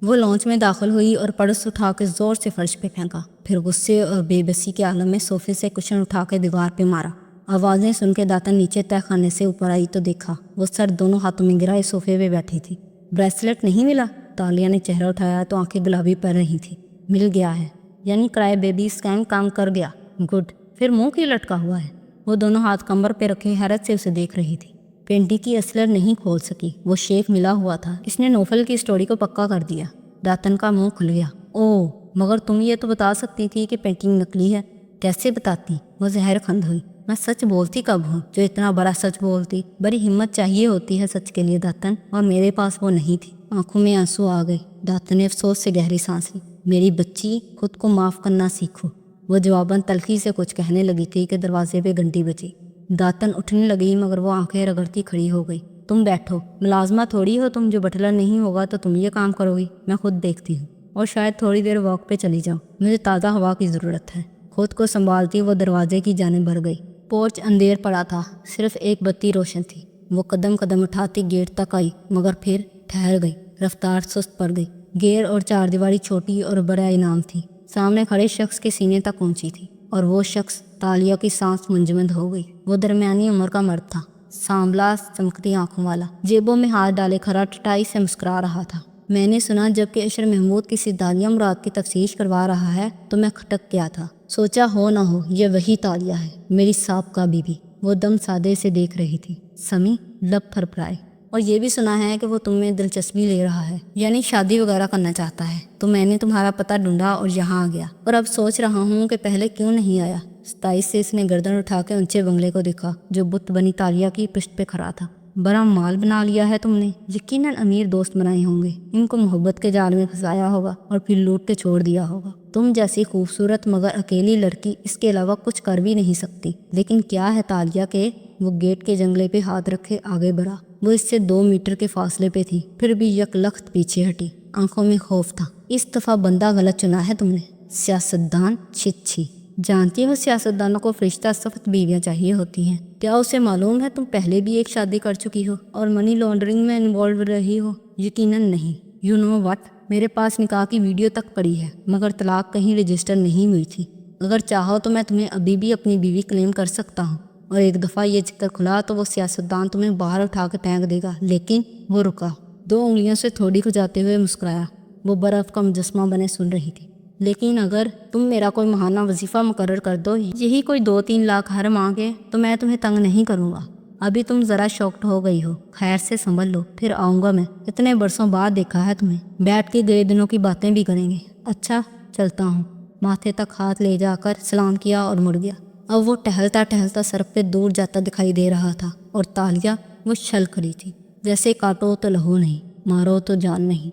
वो लॉन्च में दाखिल हुई और पर्स उठा के ज़ोर से फर्श पे फेंका। फिर गुस्से और बेबसी के आलम में सोफे से कुशन उठा के दीवार पे मारा। आवाज़ें सुन के दातन नीचे तय खाने से ऊपर आई तो देखा वो सर दोनों हाथों में गिराए सोफे पे बैठी थी। ब्रेसलेट नहीं मिला? तालिया ने चेहरा उठाया तो आंखें गुलाबी पड़ रही थी। मिल गया है, यानी क्राई बेबी स्कैम काम कर गया। गुड। फिर मुंह क्यों लटका हुआ है? वो दोनों हाथ कमर पे रखे हैरत से उसे देख रही थी। पेंटी की असलर नहीं खोल सकी, वो शेफ मिला हुआ था। इसने नोफल की स्टोरी को पक्का कर दिया। दातन का मुंह खुल गया। ओह, मगर तुम ये तो बता सकती थी कि पेंटिंग नकली है। कैसे बताती? वो जहर खंद हुई। मैं सच बोलती कब हूँ जो इतना बड़ा सच बोलती? बड़ी हिम्मत चाहिए होती है सच के लिए दातन, और मेरे पास वो नहीं थी। आंखों में आंसू आ गए। दातन ने अफसोस से गहरी सांस ली। मेरी बच्ची, खुद को माफ़ करना सीखो। वो जवाबन तलखी से कुछ कहने लगी थी कि दरवाजे पे घंटी बजी। दातन उठने लगी मगर वो आंखें रगड़ती खड़ी हो गई। तुम बैठो, मुलाजमा थोड़ी हो तुम जो बटलर नहीं होगा तो तुम ये काम करोगी। मैं खुद देखती हूँ, और शायद थोड़ी देर वॉक पे चली जाऊँ। मुझे ताज़ा हवा की ज़रूरत है। खुद को संभालती वो दरवाजे की जाने बढ़ गई। पोर्च अंधेर पड़ा था, सिर्फ एक बत्ती रोशन थी। वो कदम कदम उठाती गेट तक आई मगर फिर ठहर गई। रफ्तार सुस्त पड़ गई। गेट और चारदीवारी छोटी और बड़ा इनाम थी। सामने खड़े शख्स के सीने तक पहुंची थी, और वो शख्स तालिया की सांस मुंजमद हो गई। वो दरमियानी उम्र का मर्द था, सांवला, चमकती आंखों वाला, जेबों में हाथ डाले खरा टटाई से मुस्कुरा रहा था। मैंने सुना जबकि अशर महमूद किसी दानिया मुराद की तफ्सीश करवा रहा है तो मैं खटक गया था। सोचा हो ना हो ये वही तालिया है, मेरी साबका बीबी। वो दम सादे से देख रही थी। समी लब फरफराए। और ये भी सुना है कि वो तुम में दिलचस्पी ले रहा है, यानी शादी वगैरह करना चाहता है। तो मैंने तुम्हारा पता ढूंढा और यहाँ आ गया, और अब सोच रहा हूँ कि पहले क्यों नहीं आया। सताइस से इसने गर्दन उठा के ऊंचे बंगले को देखा जो बुत बनी तालिया की पृष्ठ पे खड़ा था। बड़ा माल बना लिया है तुमने। यकीनन अमीर दोस्त बनाए होंगे, इनको मोहब्बत के जाल में फंसाया होगा और फिर लूट के छोड़ दिया होगा। तुम जैसी खूबसूरत मगर अकेली लड़की इसके अलावा कुछ कर भी नहीं सकती। लेकिन क्या है तालिया के? वो गेट के जंगले पे हाथ रखे आगे बढ़ा। वो इससे 2 मीटर के फासले पे थी, फिर भी यकलख्त पीछे हटी। आंखों में खौफ था। इस दफा बंदा गलत चुना है तुमने। सियासतदान छिछी। जानती हो सियासतदानों को फरिश्ता सख्त बीवियां चाहिए होती हैं। क्या उसे मालूम है तुम पहले भी एक शादी कर चुकी हो और मनी लॉन्ड्रिंग में इन्वॉल्व रही हो? यकीनन नहीं। यू नो व्हाट, मेरे पास निकाह की वीडियो तक पड़ी है, मगर तलाक कहीं रजिस्टर नहीं हुई थी। अगर चाहो तो मैं तुम्हें अभी भी अपनी बीवी क्लेम कर सकता हूँ, और एक दफ़ा ये जिक्र खुला तो वो सियासतदान तुम्हें बाहर उठा के फेंक देगा। लेकिन वो रुका, 2 उंगलियों से थोड़ी खुजाते हुए मुस्कुराया। वो बर्फ़ का मुजस्मा बने सुन रही थी। लेकिन अगर तुम मेरा कोई महाना वजीफ़ा मुकर्रर कर दो, यही कोई 2-3 लाख हर माह के, तो मैं तुम्हें तंग नहीं करूँगा। अभी तुम ज़रा शॉक्ड हो गई हो, खैर से संभल लो, फिर आऊँगा मैं। इतने बरसों बाद देखा है तुम्हें। बैठ के गए दिनों की बातें भी करेंगे। अच्छा चलता हूँ। माथे तक हाथ ले जाकर सलाम किया और मुड़ गया। अब वो टहलता टहलता सड़क पे दूर जाता दिखाई दे रहा था, और तालिया वो छल खड़ी थी, जैसे काटो तो लहू नहीं, मारो तो जान नहीं।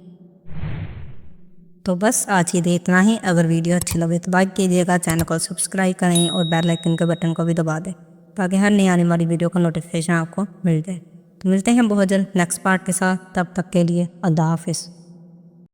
तो बस आज ही इतना ही। अगर वीडियो अच्छी लगे तो लाइक कीजिएगा, चैनल को सब्सक्राइब करें और बेल आइकन के बटन को भी दबा दें ताकि हर नई आने वाली वीडियो का नोटिफिकेशन आपको मिल जाए। तो मिलते हैं बहुत जल्द नेक्स्ट पार्ट के साथ। तब तक के लिए अल्लाह हाफिज़।